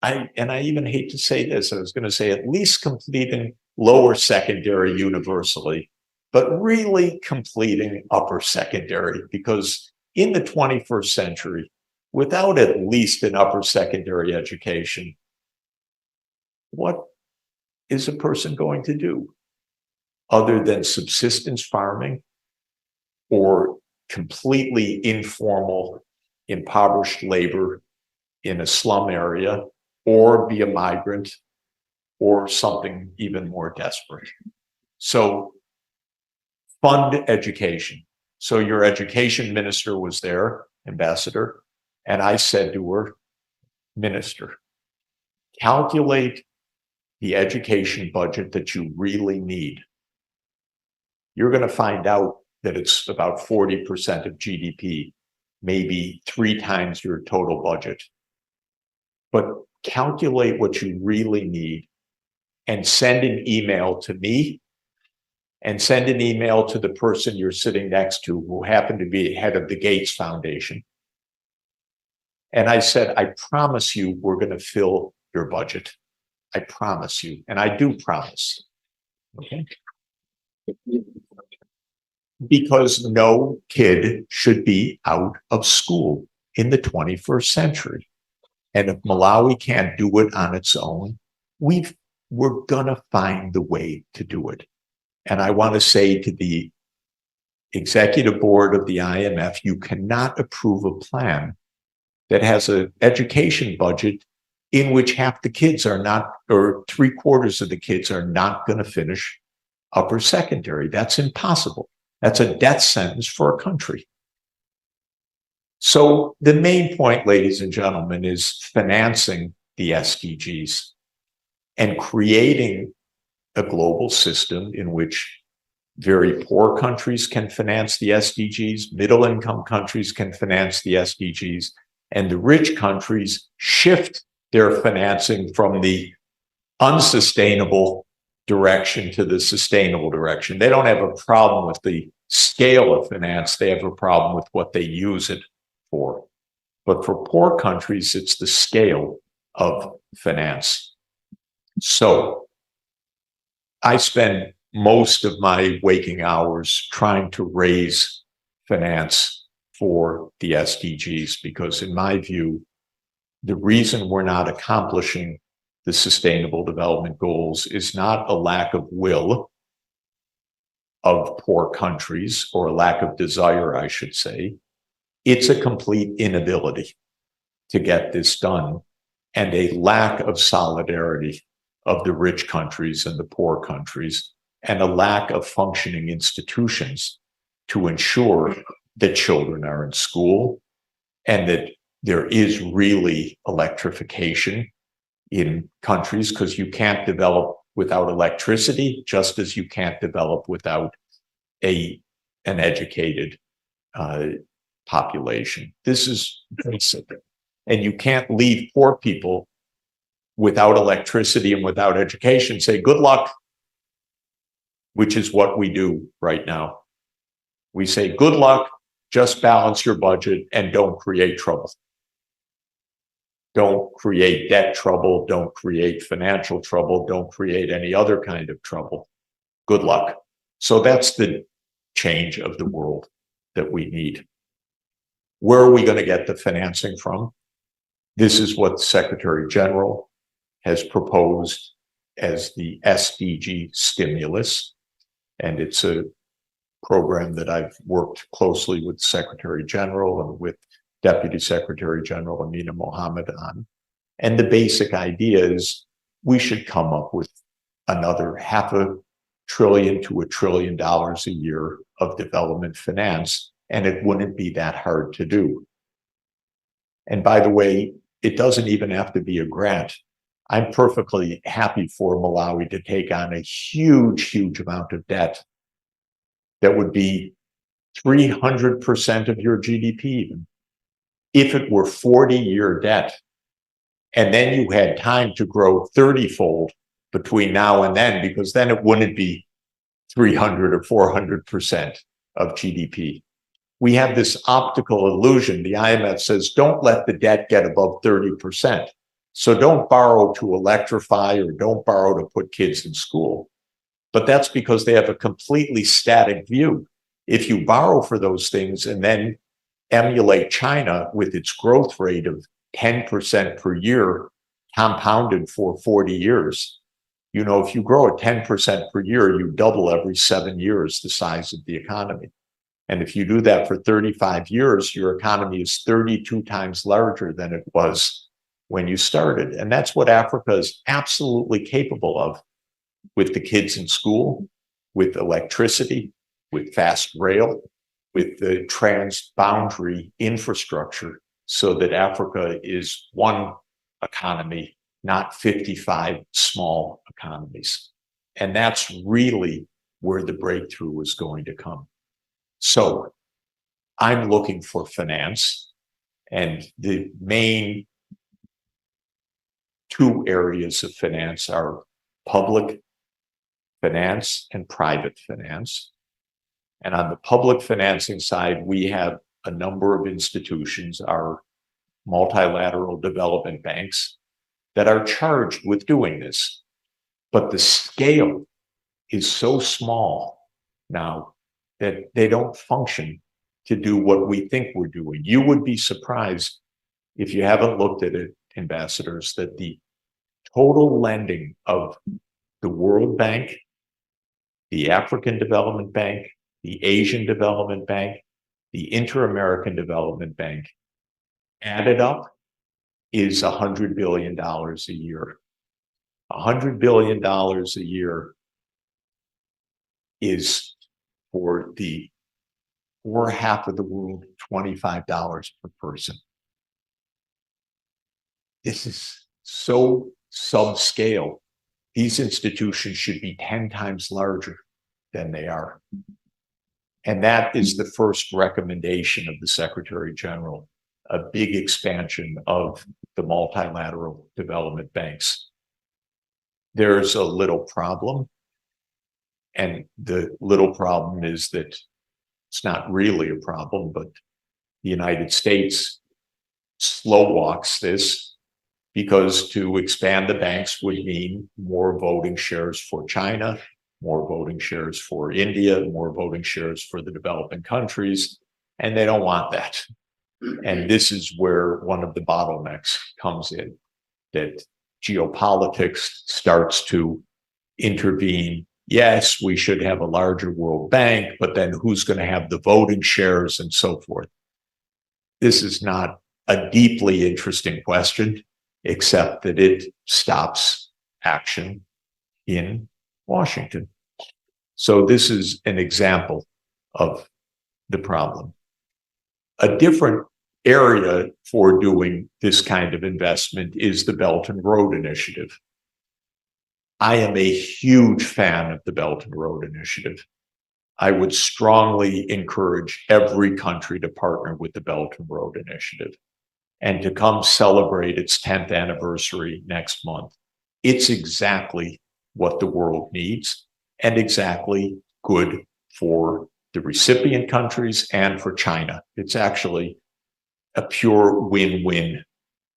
I even hate to say this, I was going to say at least completing lower secondary universally, but really completing upper secondary, because in the 21st century, without at least an upper secondary education, what is a person going to do other than subsistence farming or completely informal, impoverished labor in a slum area, or be a migrant, or something even more desperate? So fund education. So your education minister was there, ambassador, and I said to her, Minister, calculate the education budget that you really need. You're going to find out that it's about 40% of GDP, maybe 3 times your total budget. But calculate what you really need and send an email to me and send an email to the person you're sitting next to who happened to be head of the Gates Foundation. And I said, I promise you we're going to fill your budget. I promise you. And I do promise. Okay. Because no kid should be out of school in the 21st century. And if Malawi can't do it on its own, we're going to find the way to do it. And I want to say to the executive board of the IMF, you cannot approve a plan that has an education budget in which half the kids are not, or 3/4 of the kids are not going to finish upper secondary. That's impossible. That's a death sentence for a country. So the main point, ladies and gentlemen, is financing the SDGs and creating a global system in which very poor countries can finance the SDGs, middle-income countries can finance the SDGs, and the rich countries shift their financing from the unsustainable direction to the sustainable direction. They don't have a problem with the scale of finance. They have a problem with what they use it for. But for poor countries, it's the scale of finance. So I spend most of my waking hours trying to raise finance for the SDGs, because in my view, the reason we're not accomplishing the Sustainable Development Goals is not a lack of will of poor countries, or a lack of desire, I should say. It's a complete inability to get this done, and a lack of solidarity of the rich countries and the poor countries, and a lack of functioning institutions to ensure that children are in school and that there is really electrification in countries because you can't develop without electricity, just as you can't develop without an educated population. This is basic. And you can't leave poor people without electricity and without education, say, good luck, which is what we do right now. We say, good luck, just balance your budget and don't create trouble. Don't create debt trouble. Don't create financial trouble. Don't create any other kind of trouble. Good luck. So that's the change of the world that we need. Where are we going to get the financing from? This is what the Secretary General has proposed as the SDG stimulus. And it's a program that I've worked closely with Secretary General and with Deputy Secretary General Amina Mohammed on. And the basic idea is we should come up with another $500 billion to $1 trillion a year of development finance, and it wouldn't be that hard to do. And by the way, it doesn't even have to be a grant. I'm perfectly happy for Malawi to take on a huge, huge amount of debt that would be 300% of your GDP even, if it were 40-year debt. And then you had time to grow 30-fold between now and then, because then it wouldn't be 300 or 400% of GDP. We have this optical illusion. The IMF says, don't let the debt get above 30%. So don't borrow to electrify or don't borrow to put kids in school. But that's because they have a completely static view. If you borrow for those things and then emulate China with its growth rate of 10% per year, compounded for 40 years, you know, if you grow at 10% per year, you double every 7 years the size of the economy. And if you do that for 35 years, your economy is 32 times larger than it was when you started. And that's what Africa is absolutely capable of, with the kids in school, with electricity, with fast rail, with the transboundary infrastructure, so that Africa is one economy, not 55 small economies. And that's really where the breakthrough is going to come. So I'm looking for finance, and the main two areas of finance are public finance and private finance. And on the public financing side, we have a number of institutions, our multilateral development banks, that are charged with doing this. But the scale is so small now that they don't function to do what we think we're doing. You would be surprised, if you haven't looked at it, ambassadors, that the total lending of the World Bank, the African Development Bank, the Asian Development Bank, the Inter-American Development Bank, added up, is $100 billion a year. $100 billion a year is, for the poor half of the world, $25 per person. This is so subscale. These institutions should be 10 times larger than they are. And that is the first recommendation of the Secretary General, a big expansion of the multilateral development banks. There's a little problem. And the little problem is that it's not really a problem, but the United States slow walks this, because to expand the banks would mean more voting shares for China, more voting shares for India, more voting shares for the developing countries, and they don't want that. And this is where one of the bottlenecks comes in, that geopolitics starts to intervene. Yes, we should have a larger World Bank, but then who's going to have the voting shares and so forth? This is not a deeply interesting question, except that it stops action in Washington. So this is an example of the problem. A different area for doing this kind of investment is the Belt and Road Initiative. I am a huge fan of the Belt and Road Initiative. I would strongly encourage every country to partner with the Belt and Road Initiative and to come celebrate its 10th anniversary next month. It's exactly what the world needs and exactly good for the recipient countries and for China. It's actually a pure win-win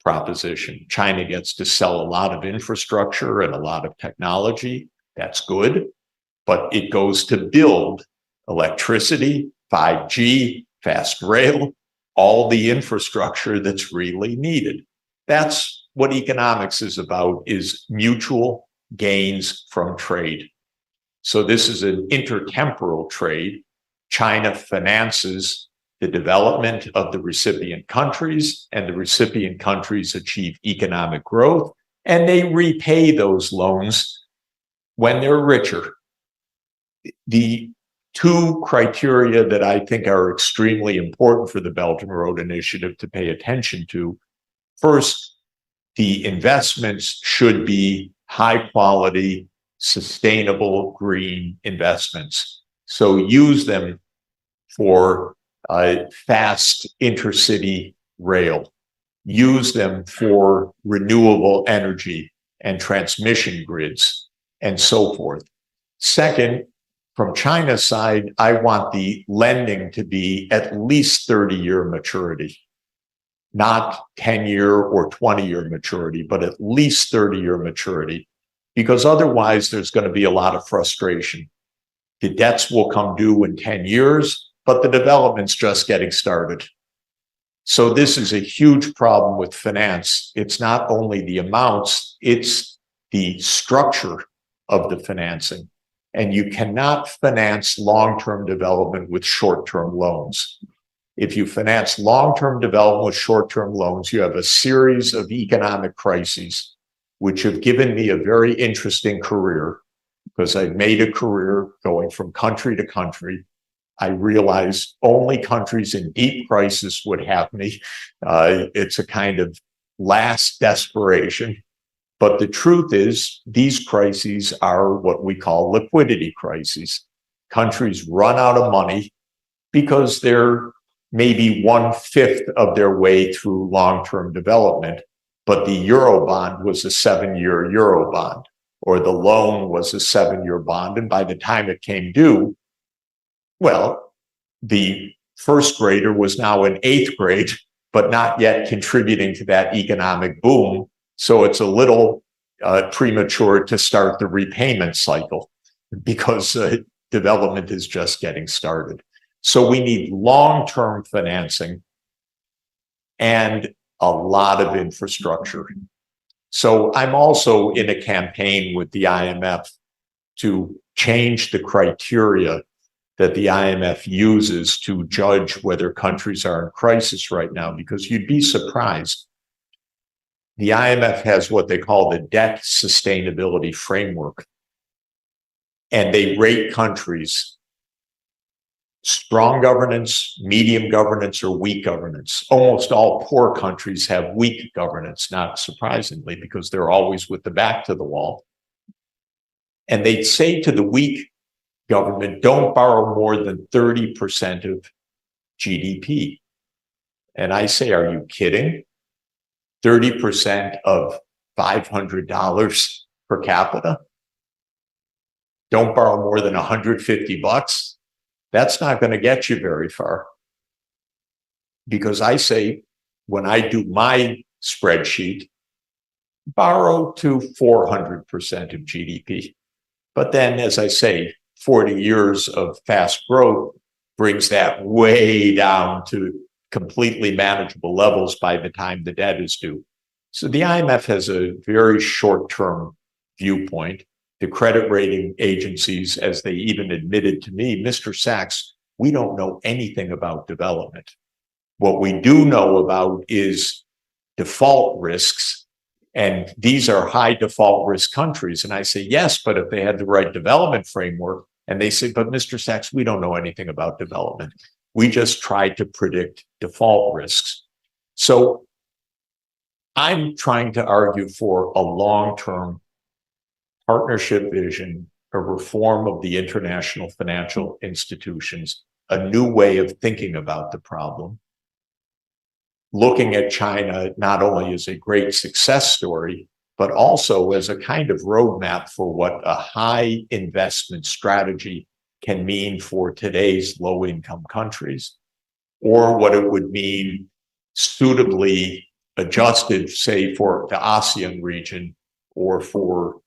proposition. China gets to sell a lot of infrastructure and a lot of technology. That's good, but it goes to build electricity, 5G, fast rail, all the infrastructure that's really needed. That's what economics is about, is mutual gains from trade. So this is an intertemporal trade. China finances the development of the recipient countries, and the recipient countries achieve economic growth, and they repay those loans when they're richer. The two criteria that I think are extremely important for the Belt and Road Initiative to pay attention to: first, the investments should be high quality, sustainable, green investments. So use them for fast intercity rail. Use them for renewable energy and transmission grids and so forth. Second, from China's side, I want the lending to be at least 30-year maturity, not 10-year or 20-year maturity, but at least 30-year maturity, because otherwise there's going to be a lot of frustration. The debts will come due in 10 years, but the development's just getting started. So this is a huge problem with finance. It's not only the amounts, it's the structure of the financing. And you cannot finance long-term development with short-term loans. If you finance long-term development with short-term loans, you have a series of economic crises, which have given me a very interesting career, because I've made a career going from country to country. I realized only countries in deep crisis would have me. It's a kind of last desperation. But the truth is, these crises are what we call liquidity crises. Countries run out of money because they're maybe 1/5 of their way through long-term development, but the Eurobond was a 7-year Eurobond, or the loan was a 7-year bond, and by the time it came due, well, the first grader was now in 8th grade, but not yet contributing to that economic boom. So it's a little premature to start the repayment cycle, because development is just getting started. So we need long-term financing and a lot of infrastructure. So I'm also in a campaign with the IMF to change the criteria that the IMF uses to judge whether countries are in crisis right now, because you'd be surprised. The IMF has what they call the debt sustainability framework, and they rate countries: strong governance, medium governance, or weak governance. Almost all poor countries have weak governance, not surprisingly, because they're always with the back to the wall. And they say to the weak government, don't borrow more than 30% of GDP. And I say, are you kidding? 30% of $500 per capita? Don't borrow more than $150? That's not going to get you very far. Because I say, when I do my spreadsheet, borrow to 400% of GDP. But then, as I say, 40 years of fast growth brings that way down to completely manageable levels by the time the debt is due. So the IMF has a very short-term viewpoint. The credit rating agencies, as they even admitted to me, Mr. Sachs, we don't know anything about development. What we do know about is default risks, and these are high default risk countries. And I say, yes, but if they had the right development framework. And they say, but Mr. Sachs, we don't know anything about development. We just try to predict default risks. So I'm trying to argue for a long-term partnership vision, a reform of the international financial institutions, a new way of thinking about the problem, looking at China not only as a great success story, but also as a kind of roadmap for what a high investment strategy can mean for today's low-income countries, or what it would mean suitably adjusted, say, for the ASEAN region or for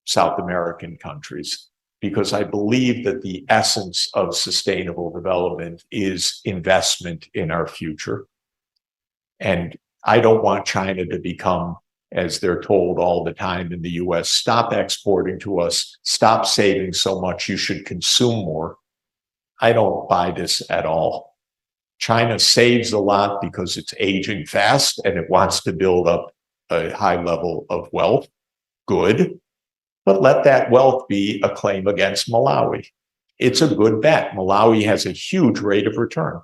South American countries. Because I believe that the essence of sustainable development is investment in our future. And I don't want China to become, as they're told all the time in the US, stop exporting to us, stop saving so much, you should consume more. I don't buy this at all. China saves a lot because it's aging fast and it wants to build up a high level of wealth. Good. But let that wealth be a claim against Malawi. It's a good bet. Malawi has a huge rate of return.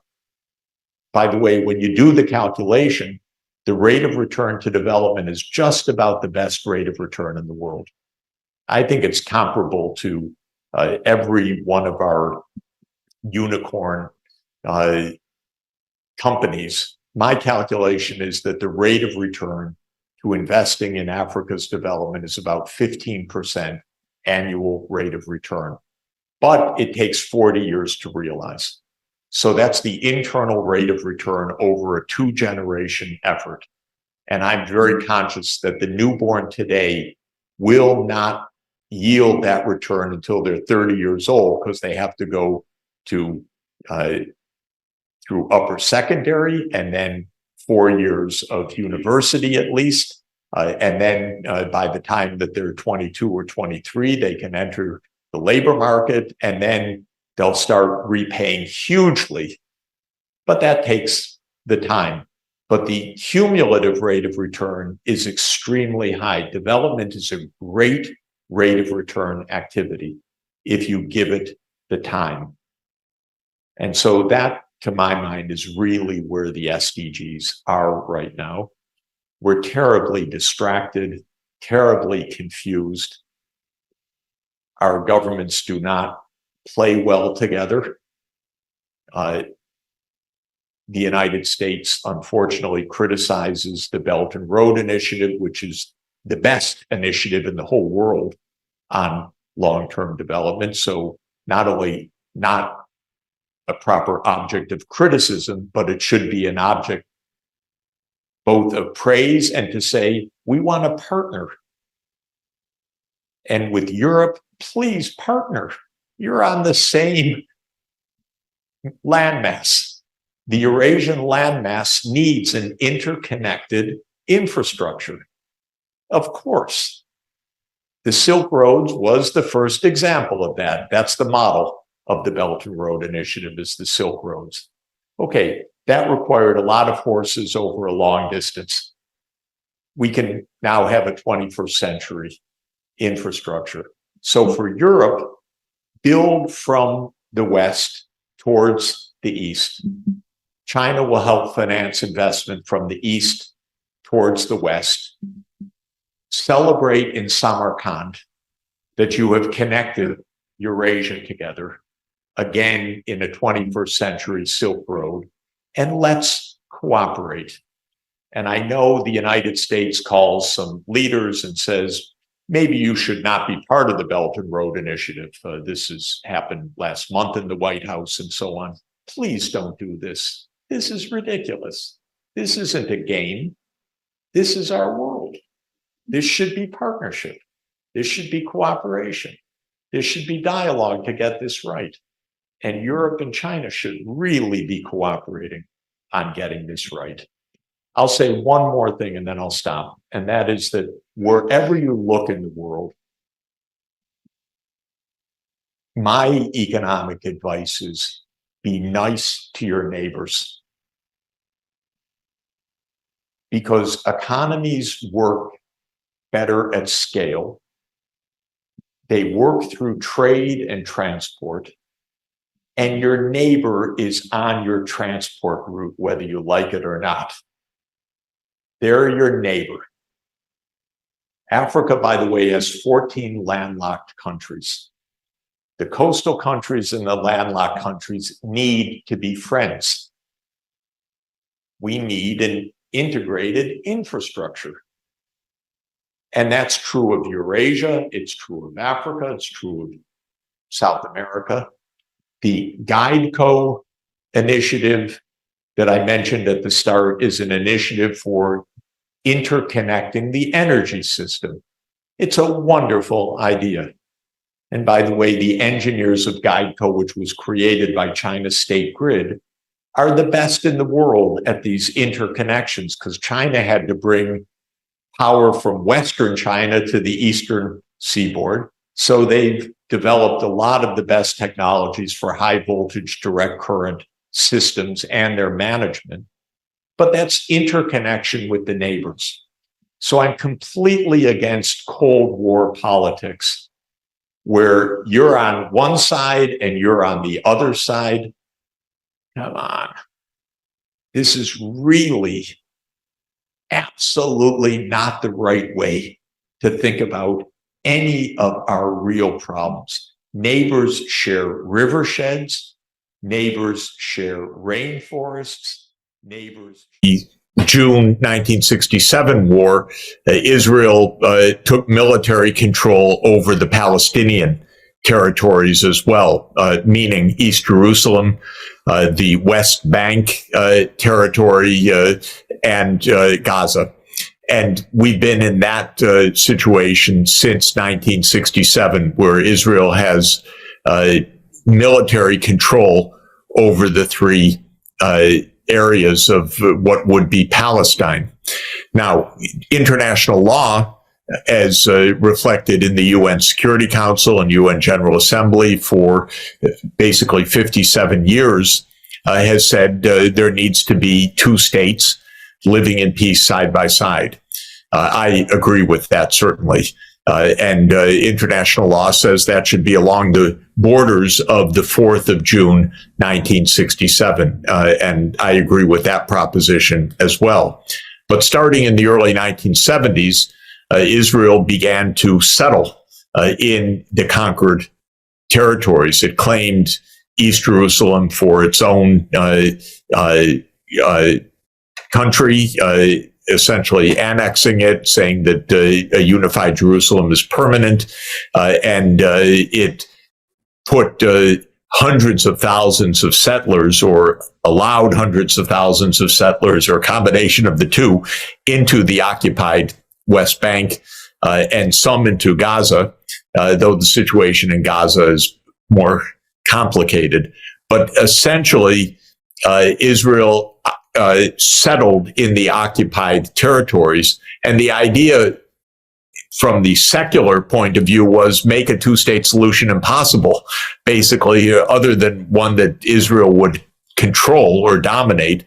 By the way, when you do the calculation, the rate of return to development is just about the best rate of return in the world. I think it's comparable to every one of our unicorn companies. My calculation is that the rate of return to investing in Africa's development is about 15% annual rate of return. But it takes 40 years to realize. So that's the internal rate of return over a 2-generation effort. And I'm very conscious that the newborn today will not yield that return until they're 30 years old, because they have to go to through upper secondary and then 4 years of university at least. And then by the time that they're 22 or 23, they can enter the labor market, and then they'll start repaying hugely. But that takes the time. But the cumulative rate of return is extremely high. Development is a great rate of return activity if you give it the time. And so that, to my mind, is really where the SDGs are right now. We're terribly distracted, terribly confused. Our governments do not play well together. The United States, unfortunately, criticizes the Belt and Road Initiative, which is the best initiative in the whole world on long-term development. So not only not a proper object of criticism, but it should be an object both of praise and to say, we want to partner. And with Europe, please partner. You're on the same landmass. The Eurasian landmass needs an interconnected infrastructure. Of course. The Silk Roads was the first example of that. That's the model of the Belt and Road Initiative, is the Silk Roads. Okay, that required a lot of horses over a long distance. We can now have a 21st century infrastructure. So for Europe, build from the West towards the East. China will help finance investment from the East towards the West. Celebrate in Samarkand that you have connected Eurasia together, again in a 21st century Silk Road, and let's cooperate. And I know the United States calls some leaders and says, maybe you should not be part of the Belt and Road Initiative. This has happened last month in the White House and so on. Please don't do this. This is ridiculous. This isn't a game. This is our world. This should be partnership. This should be cooperation. There should be dialogue to get this right. And Europe and China should really be cooperating on getting this right. I'll say one more thing and then I'll stop. And that is that wherever you look in the world, my economic advice is be nice to your neighbors. Because economies work better at scale. They work through trade and transport. And your neighbor is on your transport route, whether you like it or not. They're your neighbor. Africa, by the way, has 14 landlocked countries. The coastal countries and the landlocked countries need to be friends. We need an integrated infrastructure. And that's true of Eurasia, it's true of Africa, it's true of South America. The GuideCo initiative that I mentioned at the start is an initiative for interconnecting the energy system. It's a wonderful idea. And by the way, the engineers of GuideCo, which was created by China's State Grid, are the best in the world at these interconnections because China had to bring power from Western China to the Eastern seaboard. So they've developed a lot of the best technologies for high voltage direct current systems and their management. But that's interconnection with the neighbors. So I'm completely against Cold War politics, where you're on one side and you're on the other side. Come on. This is really absolutely not the right way to think about any of our real problems. Neighbors share river sheds, neighbors share rainforests, neighbors. The June 1967 war, Israel took military control over the Palestinian territories as well, meaning East Jerusalem, the West Bank territory, and Gaza. And we've been in that situation since 1967, where Israel has military control over the three areas of what would be Palestine. Now, international law, as reflected in the UN Security Council and UN General Assembly for basically 57 years, has said there needs to be two states living in peace side by side. I agree with that, certainly. And international law says that should be along the borders of the 4th of June, 1967. And I agree with that proposition as well. But starting in the early 1970s, Israel began to settle in the conquered territories. It claimed East Jerusalem for its own country, essentially annexing it, saying that a unified Jerusalem is permanent, and it put hundreds of thousands of settlers, or allowed hundreds of thousands of settlers, or a combination of the two, into the occupied West Bank, and some into Gaza, though the situation in Gaza is more complicated. But essentially, Israel settled in the occupied territories. And the idea from the secular point of view was make a two-state solution impossible, basically, other than one that Israel would control or dominate.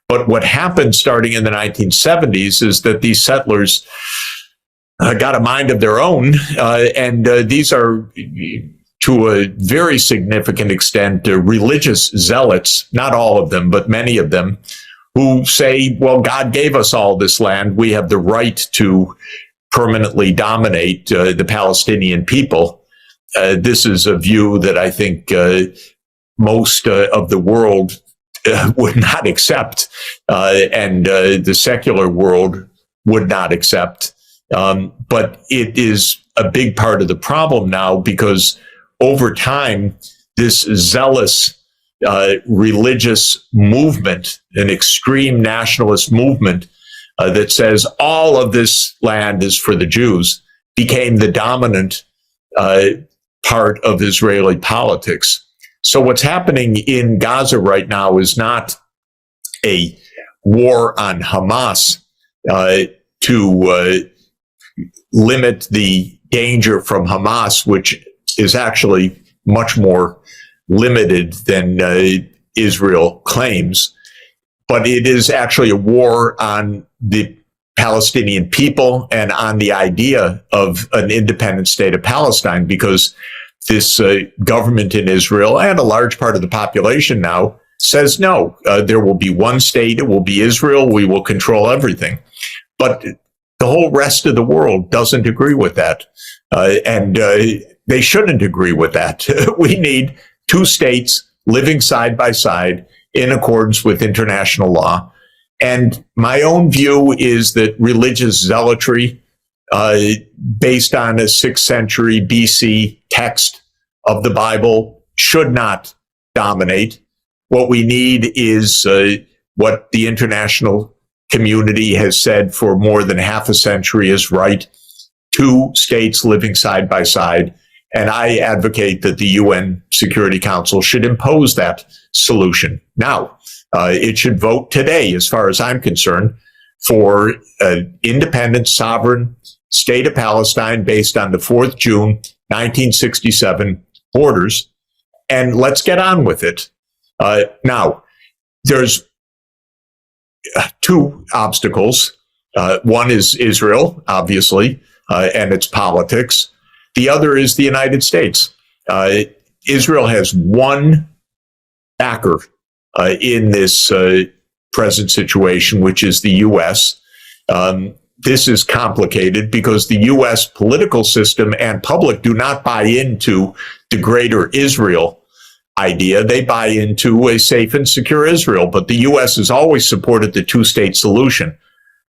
But what happened starting in the 1970s is that these settlers got a mind of their own, and these are, to a very significant extent, religious zealots, not all of them, but many of them, who say, well, God gave us all this land. We have the right to permanently dominate the Palestinian people. This is a view that I think most of the world would not accept, and the secular world would not accept. But it is a big part of the problem now, because over time, this zealous religious movement, an extreme nationalist movement that says all of this land is for the Jews, became the dominant part of Israeli politics. So what's happening in Gaza right now is not a war on Hamas to limit the danger from Hamas, which is actually much more limited than Israel claims. But it is actually a war on the Palestinian people and on the idea of an independent state of Palestine, because this government in Israel, and a large part of the population now, says no, there will be one state, it will be Israel, we will control everything. But the whole rest of the world doesn't agree with that. And they shouldn't agree with that. We need two states living side by side in accordance with international law. And my own view is that religious zealotry, based on a 6th century BC text of the Bible, should not dominate. What we need is what the international community has said for more than half a century is right: two states living side by side. And I advocate that the UN Security Council should impose that solution. Now, it should vote today, as far as I'm concerned, for an independent, sovereign state of Palestine based on the 4th June 1967 borders. And let's get on with it. Now, there's two obstacles. One is Israel, obviously, and its politics. The other is the United States. Israel has one backer in this present situation, which is the U.S. This is complicated because the U.S. political system and public do not buy into the greater Israel idea. They buy into a safe and secure Israel. But the U.S. has always supported the two-state solution.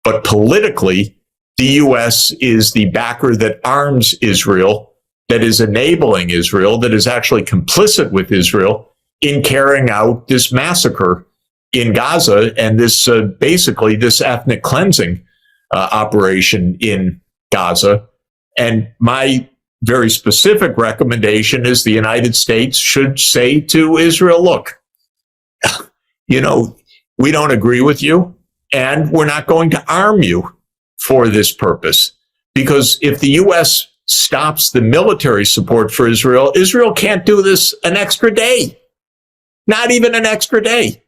But politically, the U.S. is the backer that arms Israel, that is enabling Israel, that is actually complicit with Israel in carrying out this massacre in Gaza and this basically this ethnic cleansing operation in Gaza. And my very specific recommendation is the United States should say to Israel, look, you know, we don't agree with you, and we're not going to arm you for this purpose. Because if the U.S. stops the military support for Israel, Israel can't do this an extra day. Not even an extra day.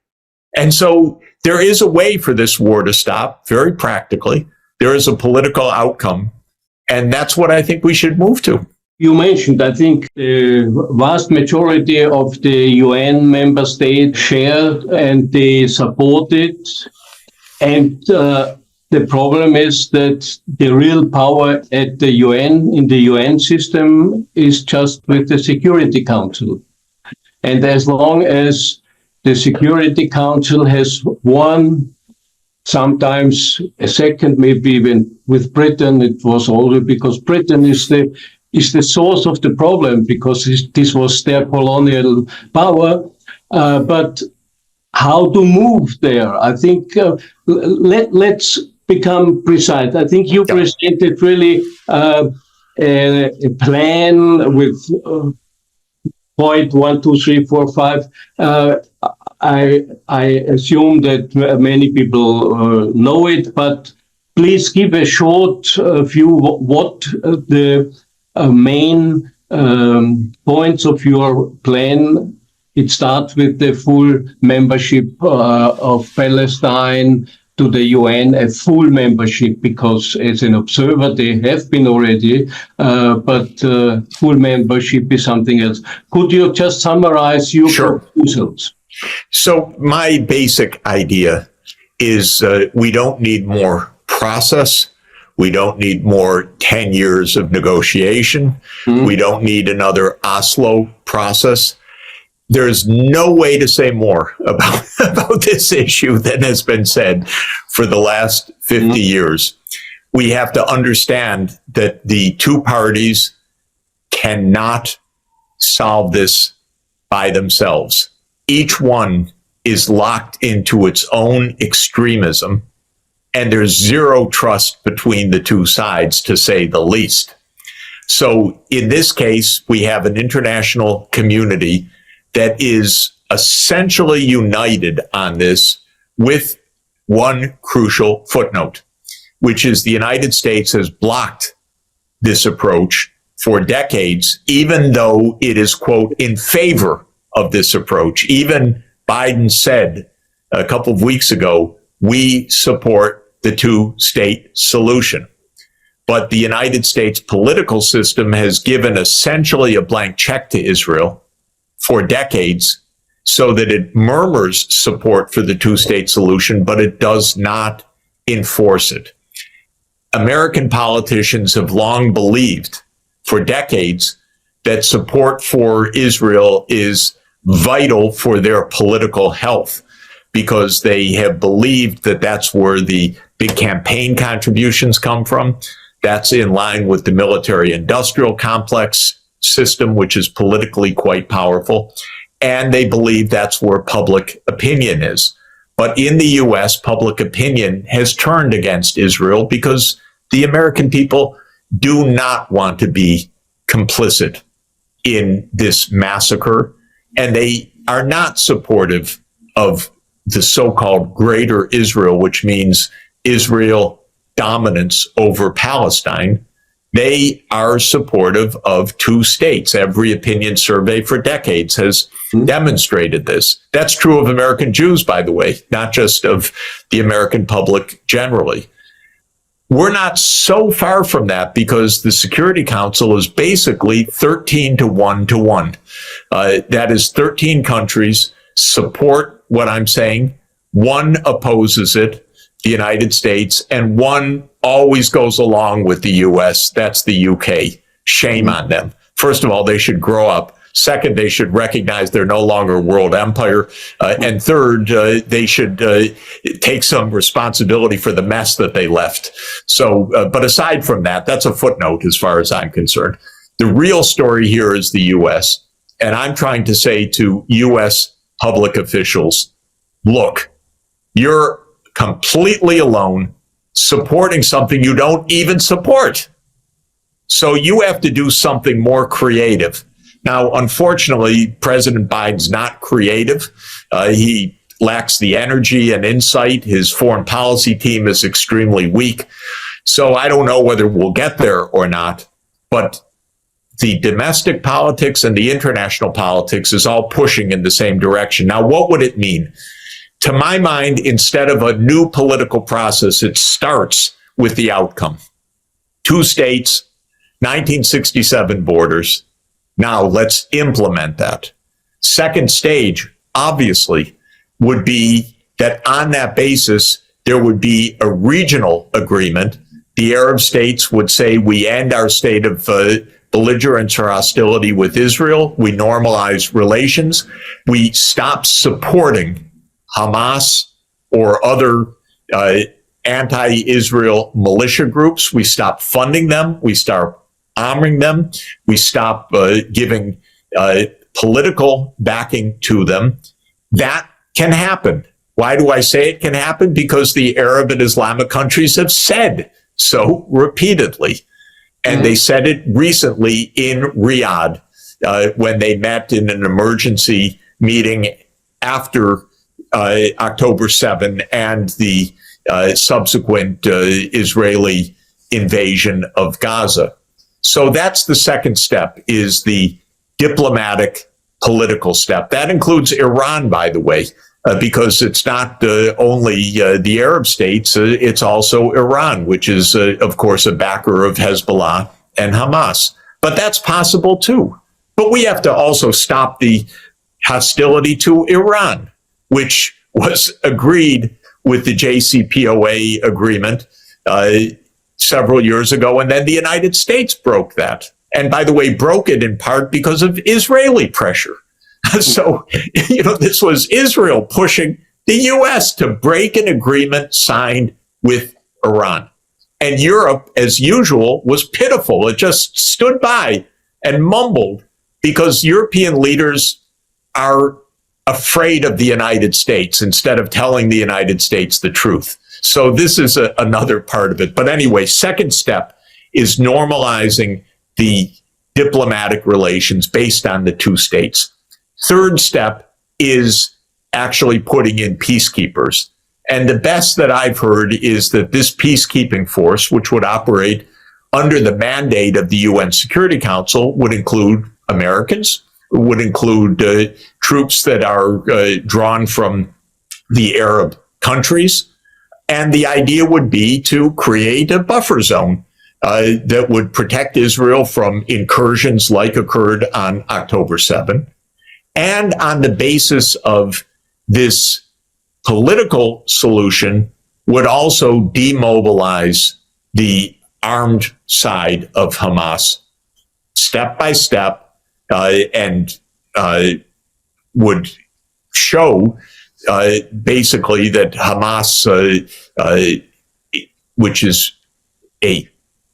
And so there is a way for this war to stop, very practically. There is a political outcome. And that's what I think we should move to. You mentioned, I think, the vast majority of the UN member states shared and they support it. And the problem is that the real power at the UN, in the UN system, is just with the Security Council. And as long as the Security Council has one, sometimes a second, maybe even with Britain, it was also because Britain is the source of the problem, because this was their colonial power. But how to move there? I think let's become precise. I think you presented really a plan with point 1, 2, 3, 4, 5. I assume that many people know it, but please give a short view what the main points of your plan. It starts with the full membership of Palestine to the UN, a full membership, because as an observer they have been already, but full membership is something else. Could you just summarize your proposals? So my basic idea is we don't need more process. We don't need more 10 years of negotiation. We don't need another Oslo process. There's no way to say more about this issue than has been said for the last 50 years. We have to understand that the two parties cannot solve this by themselves. Each one is locked into its own extremism, and there's zero trust between the two sides, to say the least. So in this case, we have an international community that is essentially united on this with one crucial footnote, which is the United States has blocked this approach for decades, even though it is, quote, in favor of this approach. Even Biden said a couple of weeks ago, we support the two-state solution. But the United States political system has given essentially a blank check to Israel for decades, so that it murmurs support for the two-state solution, but it does not enforce it. American politicians have long believed for decades that support for Israel is vital for their political health, because they have believed that that's where the big campaign contributions come from. That's in line with the military-industrial complex system, which is politically quite powerful. And they believe that's where public opinion is. But in the U.S., public opinion has turned against Israel because the American people do not want to be complicit in this massacre, and they are not supportive of the so-called Greater Israel, which means Israel dominance over Palestine. They are supportive of two states. Every opinion survey for decades has demonstrated this. That's true of American Jews, by the way, not just of the American public generally. We're not so far from that because the Security Council is basically 13 to 1 to 1. That is 13 countries support what I'm saying. One opposes it, the United States, and one always goes along with the U.S. That's the UK. Shame on them. First of all, they should grow up. Second, they should recognize they're no longer a world empire. And third, they should take some responsibility for the mess that they left. So, but aside from that, that's a footnote as far as I'm concerned. The real story here is the U.S. And I'm trying to say to U.S. public officials, look, you're completely alone supporting something you don't even support. So you have to do something more creative. Now, unfortunately, President Biden's not creative. He lacks the energy and insight. His foreign policy team is extremely weak. So I don't know whether we'll get there or not. But the domestic politics and the international politics is all pushing in the same direction. Now, what would it mean? To my mind, instead of a new political process, it starts with the outcome. 2 states, 1967 borders. Now let's implement that. Second stage, obviously, would be that on that basis, there would be a regional agreement. The Arab states would say, we end our state of belligerence or hostility with Israel. We normalize relations. We stop supporting Hamas or other anti-Israel militia groups. We stop funding them. We start arming them. We stop giving political backing to them. That can happen. Why do I say it can happen? Because the Arab and Islamic countries have said so repeatedly. And they said it recently in Riyadh when they met in an emergency meeting after October 7 and the subsequent Israeli invasion of Gaza. So that's the second step, is the diplomatic political step. That includes Iran, by the way, because it's not only the Arab states, it's also Iran, which is, of course, a backer of Hezbollah and Hamas. But that's possible, too. But we have to also stop the hostility to Iran, which was agreed with the JCPOA agreement several years ago, and then the United States broke that. And by the way, broke it in part because of Israeli pressure. So, this was Israel pushing the U.S. to break an agreement signed with Iran. And Europe, as usual, was pitiful. It just stood by and mumbled because European leaders are afraid of the United States instead of telling the United States the truth. So this is another part of it. But anyway, second step is normalizing the diplomatic relations based on the 2 states. Third step is actually putting in peacekeepers. And the best that I've heard is that this peacekeeping force, which would operate under the mandate of the UN Security Council, would include Americans, would include troops that are drawn from the Arab countries. And the idea would be to create a buffer zone that would protect Israel from incursions like occurred on October 7. And on the basis of this political solution, would also demobilize the armed side of Hamas step by step, and would show basically that Hamas, which is a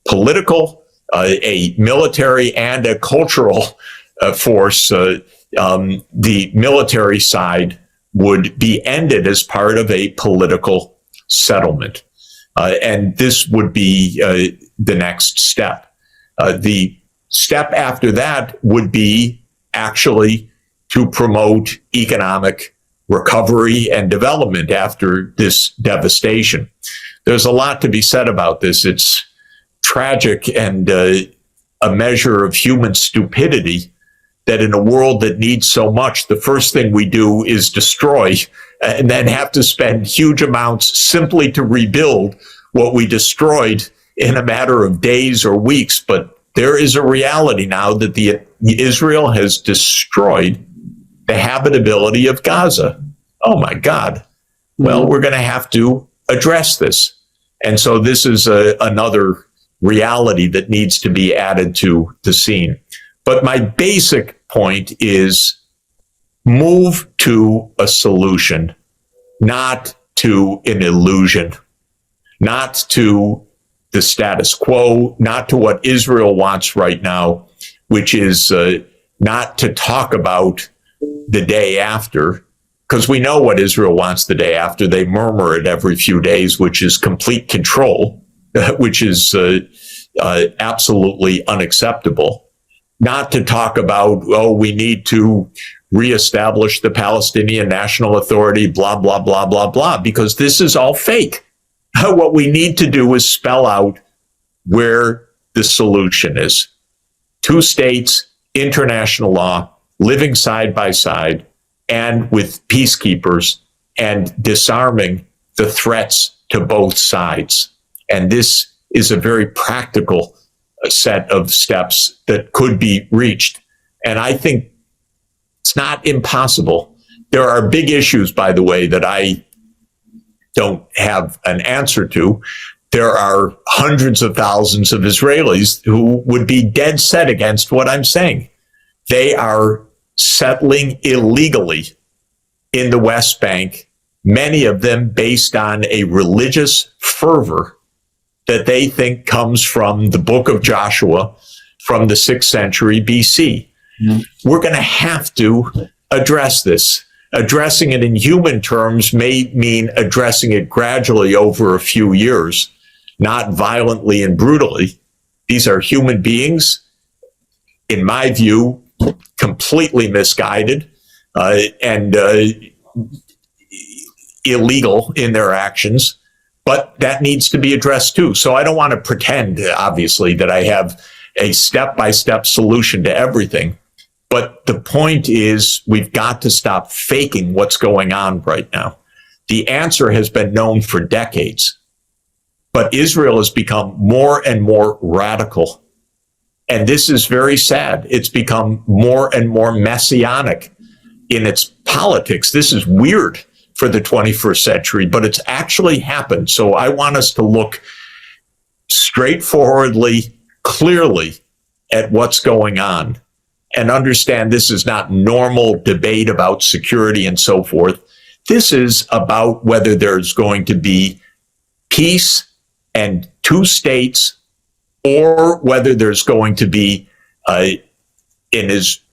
political, a military, and a cultural force, the military side would be ended as part of a political settlement. And this would be the next step. The step after that would be actually to promote economic recovery and development after this devastation. There's a lot to be said about this. It's tragic and a measure of human stupidity that in a world that needs so much, the first thing we do is destroy and then have to spend huge amounts simply to rebuild what we destroyed in a matter of days or weeks. But there is a reality now that Israel has destroyed the habitability of Gaza. Oh my God. Well, we're going to have to address this. And so this is another reality that needs to be added to the scene. But my basic point is move to a solution, not to an illusion, not to the status quo, not to what Israel wants right now, which is not to talk about the day after, because we know what Israel wants the day after. They murmur it every few days, which is complete control, which is absolutely unacceptable. Not to talk about, oh, we need to reestablish the Palestinian National Authority, blah, blah, blah, blah, blah, because this is all fake. What we need to do is spell out where the solution is. 2 states, international law, living side by side, and with peacekeepers, and disarming the threats to both sides. And this is a very practical set of steps that could be reached. And I think it's not impossible. There are big issues, by the way, that I don't have an answer to. There are hundreds of thousands of Israelis who would be dead set against what I'm saying. They are settling illegally in the West Bank, many of them based on a religious fervor that they think comes from the book of Joshua from the 6th century BC. We're going to have to address this. Addressing it in human terms may mean addressing it gradually over a few years, not violently and brutally. These are human beings, in my view, completely misguided and illegal in their actions. But that needs to be addressed too. So I don't want to pretend, obviously, that I have a step-by-step solution to everything. But the point is, we've got to stop faking what's going on right now. The answer has been known for decades. But Israel has become more and more radical. And this is very sad. It's become more and more messianic in its politics. This is weird for the 21st century, but it's actually happened. So I want us to look straightforwardly, clearly at what's going on and understand this is not normal debate about security and so forth. This is about whether there's going to be peace and 2 states, or whether there's going to be an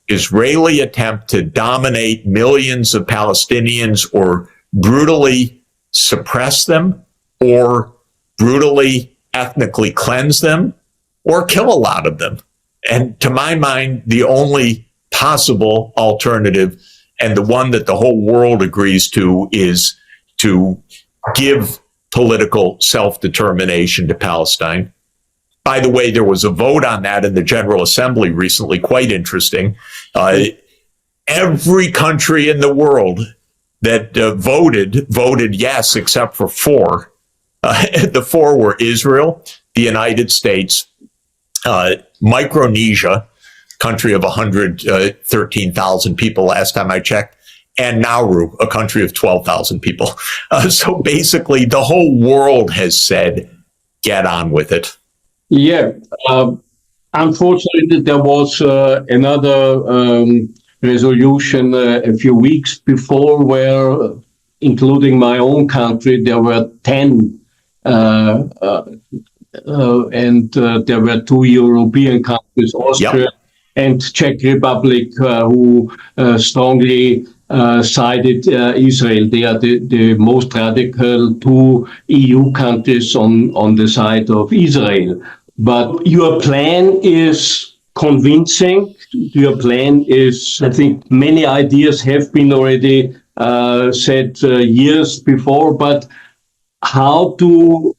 Israeli attempt to dominate millions of Palestinians, or brutally suppress them, or brutally ethnically cleanse them, or kill a lot of them. And to my mind, the only possible alternative, and the one that the whole world agrees to, is to give political self-determination to Palestine. By the way, there was a vote on that in the General Assembly recently, quite interesting. Every country in the world that voted yes, except for 4. The 4 were Israel, the United States, Micronesia, country of 113,000 people last time I checked, and Nauru, a country of 12,000 people. So basically, the whole world has said get on with it. Yeah. Unfortunately, there was another resolution a few weeks before where, including my own country, there were 10 and there were 2 European countries, Austria and Czech Republic, who strongly sided Israel. They are the most radical 2 EU countries on the side of Israel. But your plan is convincing. Your plan is, I think, many ideas have been already said years before, but how to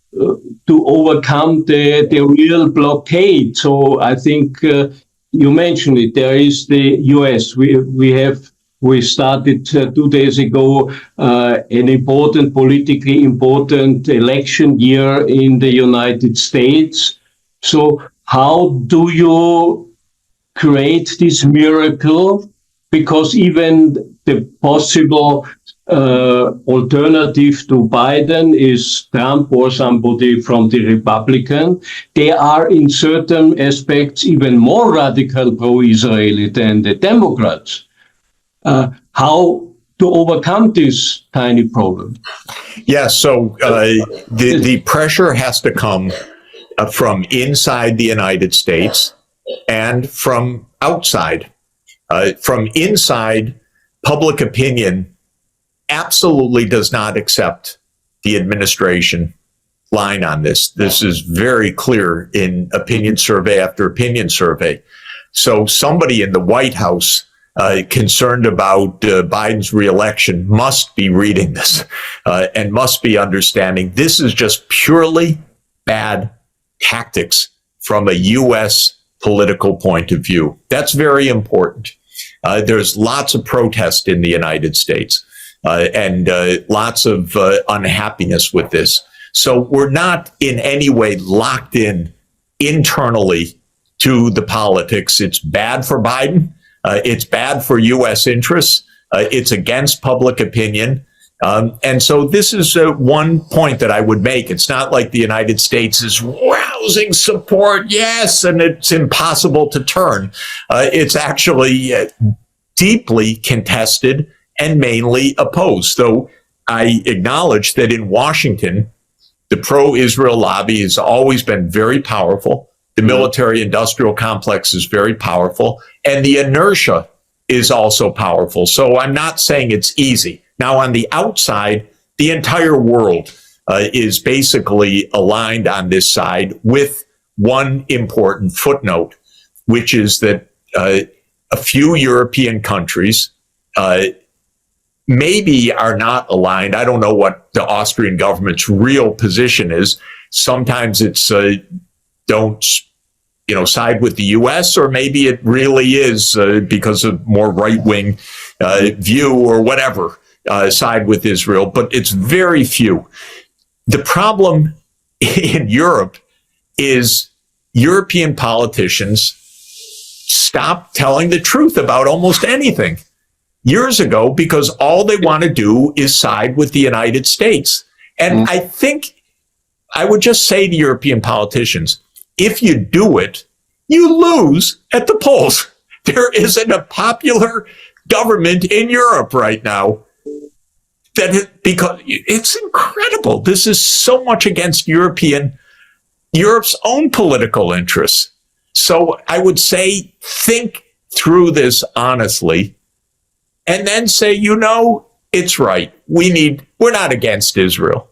overcome the real blockade. So I think you mentioned it. There is the US. We started 2 days ago an important, politically important election year in the United States. So how do you create this miracle? Because even the possible alternative to Biden is Trump or somebody from the Republican. They are in certain aspects even more radical pro-Israeli than the Democrats. How to overcome this tiny problem? Yeah, so the pressure has to come from inside the United States and from outside. From inside, public opinion absolutely does not accept the administration line on this. This is very clear in opinion survey after opinion survey. So somebody in the White House concerned about Biden's reelection must be reading this and must be understanding this is just purely bad tactics from a U.S. political point of view. That's very important. There's lots of protest in the United States and lots of unhappiness with this. So we're not in any way locked in internally to the politics. It's bad for Biden. It's bad for U.S. interests. It's against public opinion. And so this is one point that I would make. It's not like the United States is rousing support, yes, and it's impossible to turn. It's actually deeply contested and mainly opposed. Though I acknowledge that in Washington, the pro-Israel lobby has always been very powerful. The military-industrial complex is very powerful, and the inertia is also powerful. So I'm not saying it's easy. Now, on the outside, the entire world is basically aligned on this side with one important footnote, which is that a few European countries maybe are not aligned. I don't know what the Austrian government's real position is. Sometimes it's don't side with the U.S., or maybe it really is because of more right-wing view or whatever. Side with Israel, but it's very few. The problem in Europe is European politicians stopped telling the truth about almost anything years ago because all they want to do is side with the United States. And I think I would just say to European politicians, if you do it, you lose at the polls. There isn't a popular government in Europe right now. Because it's incredible. This is so much against Europe's own political interests. So I would say, think through this honestly, and then say, it's right. We're not against Israel.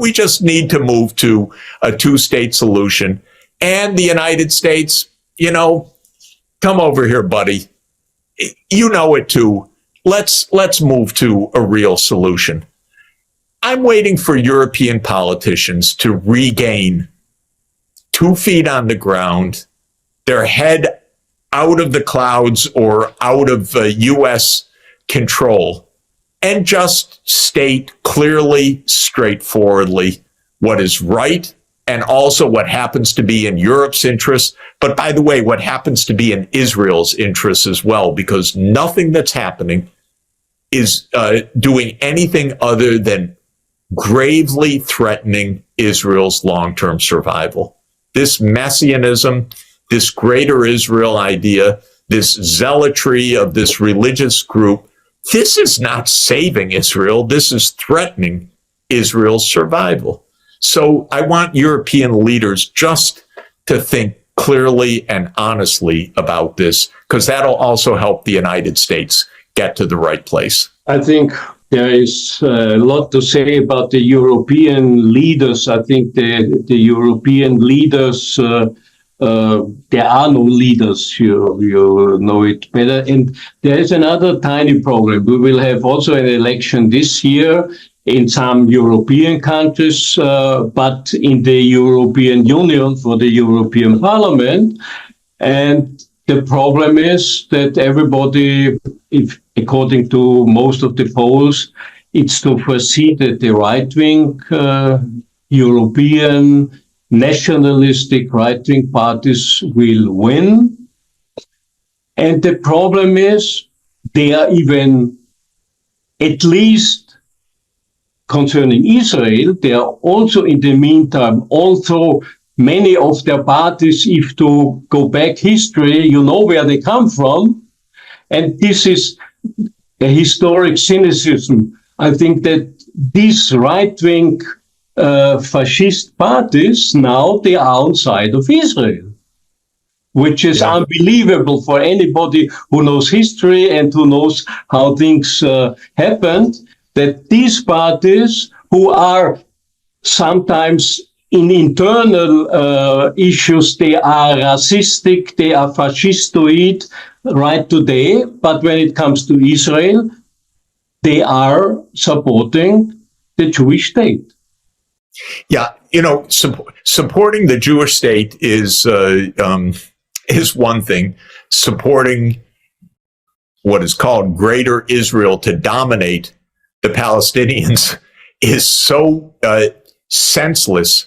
We just need to move to a 2-state solution. And the United States, come over here, buddy. You know it too. Let's move to a real solution. I'm waiting for European politicians to regain 2 feet on the ground, their head out of the clouds or out of U.S. control, and just state clearly, straightforwardly what is right and also what happens to be in Europe's interest. But by the way, what happens to be in Israel's interests as well, because nothing that's happening is doing anything other than gravely threatening Israel's long-term survival. This messianism, this greater Israel idea, this zealotry of this religious group, this is not saving Israel. This is threatening Israel's survival. So I want European leaders just to think clearly and honestly about this, because that'll also help the United States get to the right place. I think there is a lot to say about the European leaders. I think the European leaders, there are no leaders, you know it better. And there is another tiny problem. We will have also an election this year in some European countries, but in the European Union for the European Parliament. And the problem is that everybody, if according to most of the polls, it's to foresee that the right-wing European nationalistic right-wing parties will win. And the problem is they are even, at least concerning Israel, they are also in the meantime, although many of their parties, if to go back history, you know where they come from. And this is a historic cynicism. I think that these right-wing fascist parties, now they are outside of Israel, which is unbelievable for anybody who knows history and who knows how things happened, that these parties who are sometimes in internal issues, they are racistic, they are fascistoid right today, but when it comes to Israel, they are supporting the Jewish state. Yeah, you know, supporting the Jewish state is one thing. Supporting what is called Greater Israel to dominate the Palestinians is so senseless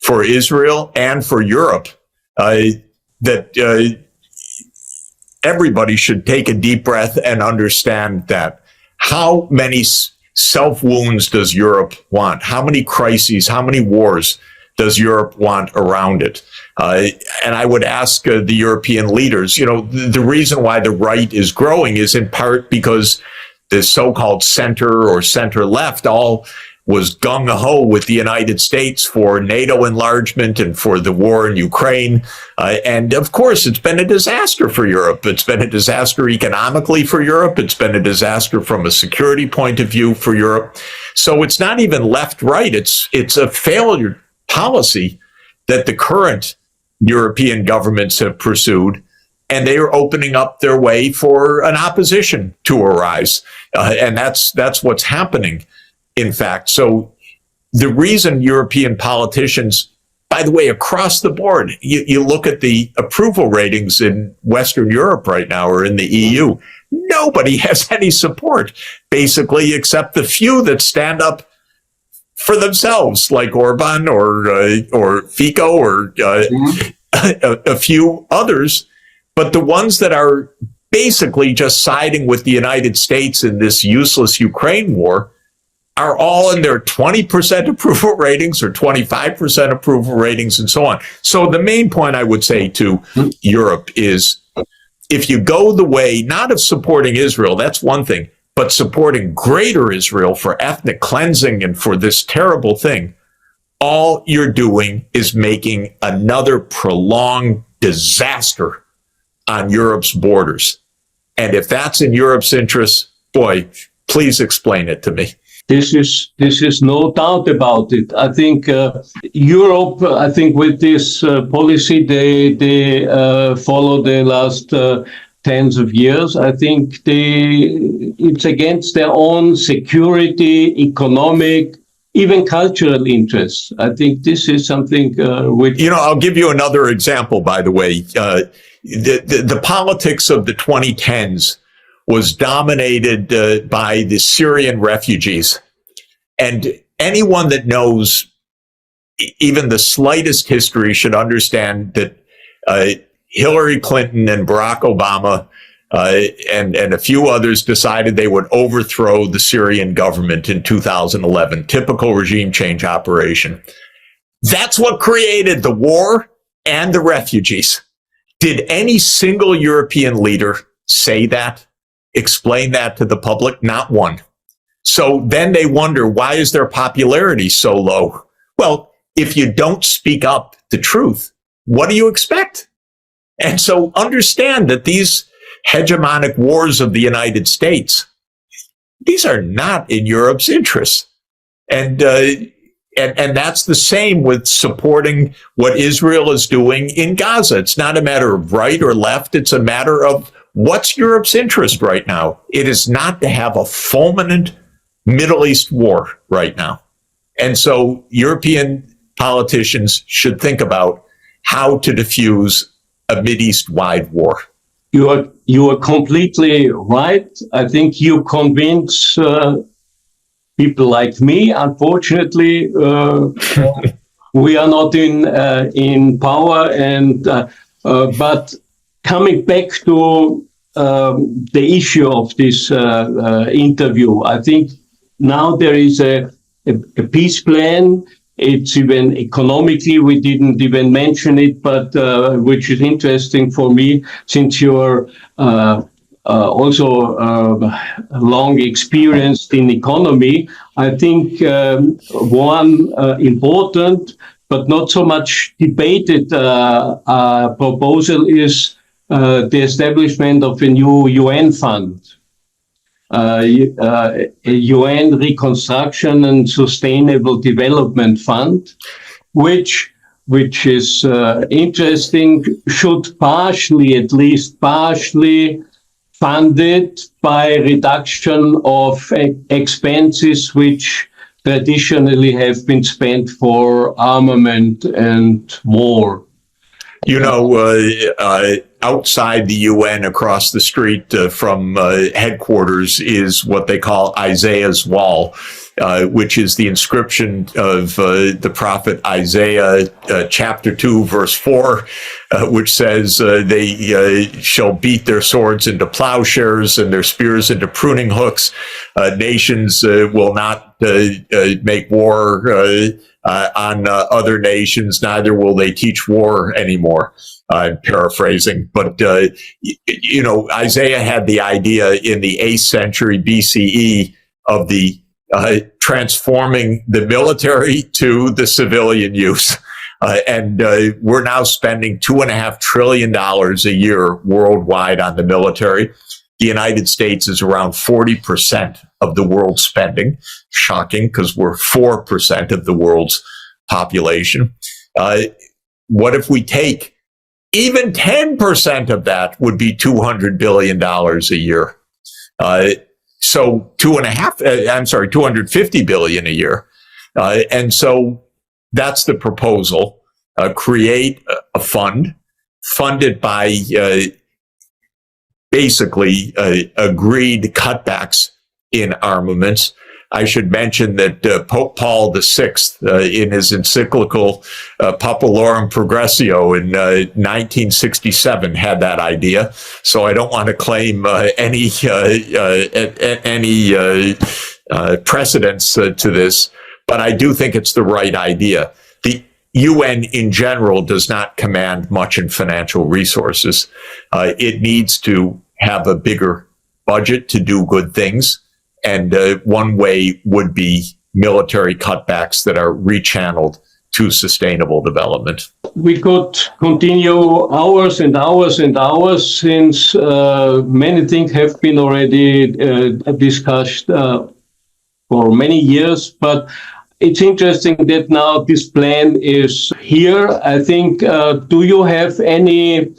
for Israel and for Europe that everybody should take a deep breath and understand that how many self-wounds does Europe want? How many crises, how many wars does Europe want around it? And I would ask the European leaders, you know, the reason why the right is growing is in part because the so-called center or center-left all was gung-ho with the United States for NATO enlargement and for the war in Ukraine. And of course, it's been a disaster for Europe. It's been a disaster economically for Europe. It's been a disaster from a security point of view for Europe. So it's not even left-right. It's a failure policy that the current European governments have pursued, and they are opening up their way for an opposition to arise. And that's what's happening, in fact. So the reason European politicians, by the way, across the board, you look at the approval ratings in Western Europe right now or in the EU, nobody has any support, basically, except the few that stand up for themselves, like Orban or Fico or a few others. But the ones that are basically just siding with the United States in this useless Ukraine war are all in their 20% approval ratings or 25% approval ratings and so on. So the main point I would say to Europe is, if you go the way, not of supporting Israel, that's one thing, but supporting Greater Israel for ethnic cleansing and for this terrible thing, all you're doing is making another prolonged disaster on Europe's borders. And if that's in Europe's interest, boy, please explain it to me. This is no doubt about it. I think Europe, I think with this policy they follow the last tens of years, I think it's against their own security, economic, even cultural interests. I think this is something which... You know, I'll give you another example, by the way. The politics of the 2010s was dominated by the Syrian refugees. And anyone that knows even the slightest history should understand that Hillary Clinton and Barack Obama and a few others decided they would overthrow the Syrian government in 2011. Typical regime change operation. That's what created the war and the refugees. Did any single European leader say that, explain that to the public? Not one. So then they wonder, why is their popularity so low? Well, if you don't speak up the truth, what do you expect? And so understand that these hegemonic wars of the United States, these are not in Europe's interests. And that's the same with supporting what Israel is doing in Gaza. It's not a matter of right or left. It's a matter of what's Europe's interest right now. It is not to have a fulminant Middle East war right now. And so European politicians should think about how to diffuse a Mideast-wide war. You are completely right. I think you convince people like me. Unfortunately, we are not in power. And but coming back to the issue of this interview, I think now there is a peace plan. It's even economically, we didn't even mention it, but which is interesting for me, since you're also long experienced in economy. I think one important, but not so much debated proposal is the establishment of a new UN fund. A UN Reconstruction and Sustainable Development Fund, which is interesting, should at least partially funded by reduction of expenses which traditionally have been spent for armament and war. You know, outside the UN, across the street from headquarters, is what they call Isaiah's Wall, which is the inscription of the prophet Isaiah, chapter 2, verse 4, which says, they shall beat their swords into plowshares and their spears into pruning hooks. Nations will not make war on other nations, neither will they teach war anymore. I'm paraphrasing, but you know, Isaiah had the idea in the 8th century BCE of the transforming the military to the civilian use. And we're now spending $2.5 trillion a year worldwide on the military. The United States is around 40% of the world's spending. Shocking, because we're 4% of the world's population. What if we take even 10% of that would be $200 billion a year. So $250 billion a year. And so that's the proposal. Create a fund funded by basically agreed cutbacks in armaments. I should mention that Pope Paul VI, in his encyclical Populorum Progressio in 1967, had that idea. So I don't want to claim any precedence to this, but I do think it's the right idea. The UN in general does not command much in financial resources. It needs to have a bigger budget to do good things. And one way would be military cutbacks that are rechanneled to sustainable development. We could continue hours and hours and hours, since many things have been already discussed for many years. But it's interesting that now this plan is here. I think, do you have any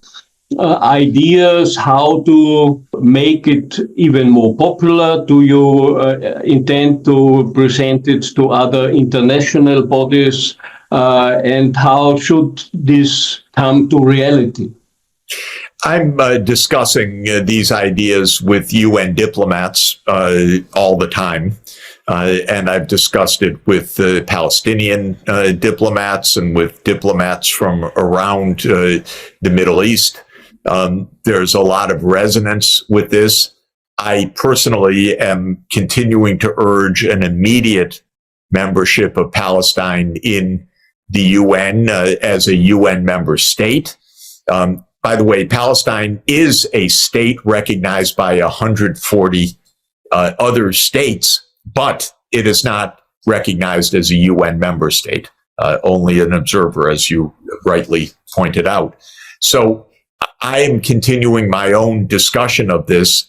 ideas how to make it even more popular? Do you intend to present it to other international bodies? And how should this come to reality? I'm discussing these ideas with UN diplomats all the time. And I've discussed it with Palestinian diplomats and with diplomats from around the Middle East. There's a lot of resonance with this. I personally am continuing to urge an immediate membership of Palestine in the UN as a UN member state. By the way, Palestine is a state recognized by 140 other states, but it is not recognized as a UN member state, only an observer, as you rightly pointed out. So I am continuing my own discussion of this.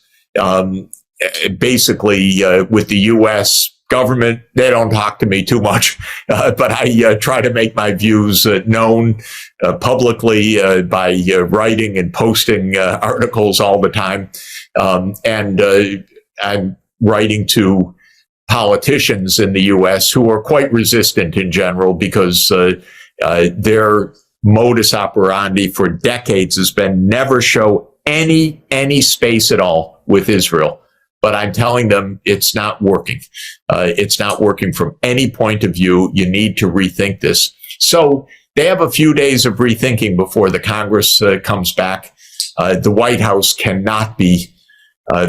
Basically, with the U.S. government, they don't talk to me too much, but I try to make my views known publicly by writing and posting articles all the time. And I'm writing to politicians in the U.S. who are quite resistant in general because their modus operandi for decades has been never show any space at all with Israel. But I'm telling them it's not working. It's not working from any point of view. You need to rethink this. So they have a few days of rethinking before the Congress comes back. The White House cannot be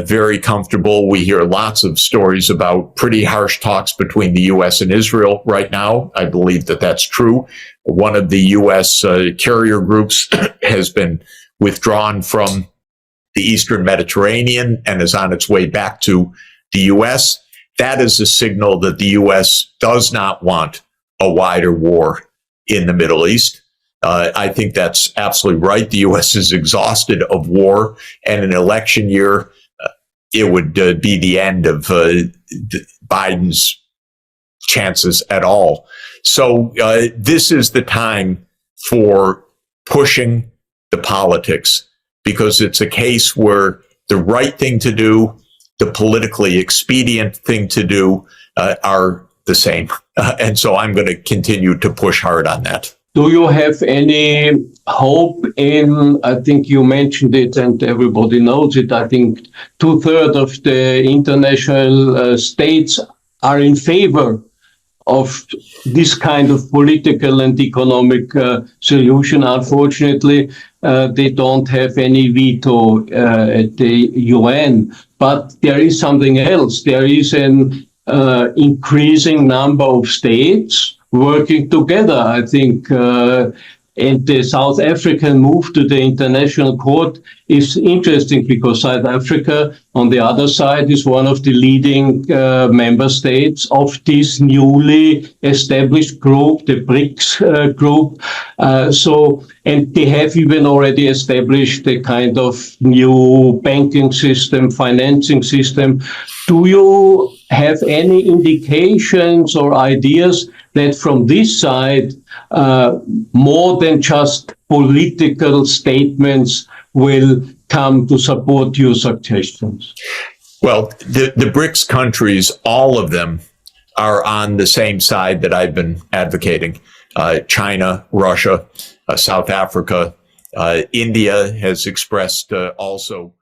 very comfortable. We hear lots of stories about pretty harsh talks between the U.S. and Israel right now. I believe that that's true. One of the U.S. carrier groups has been withdrawn from the Eastern Mediterranean and is on its way back to the U.S. That is a signal that the U.S. does not want a wider war in the Middle East. I think that's absolutely right. The U.S. is exhausted of war, and an election year, it would be the end of Biden's chances at all. So this is the time for pushing the politics, because it's a case where the right thing to do, the politically expedient thing to do are the same. And so I'm going to continue to push hard on that. Do you have any hope in, I think you mentioned it and everybody knows it, I think 2/3 of the international states are in favor of this kind of political and economic solution. Unfortunately, they don't have any veto at the UN. But there is something else. There is an increasing number of states working together. I think and the South African move to the International Court is interesting because South Africa, on the other side, is one of the leading member states of this newly established group, the BRICS group. And they have even already established a kind of new banking system, financing system. Do you have any indications or ideas that from this side, more than just political statements will come to support your suggestions? Well, the BRICS countries, all of them are on the same side that I've been advocating. China, Russia, South Africa, India has expressed also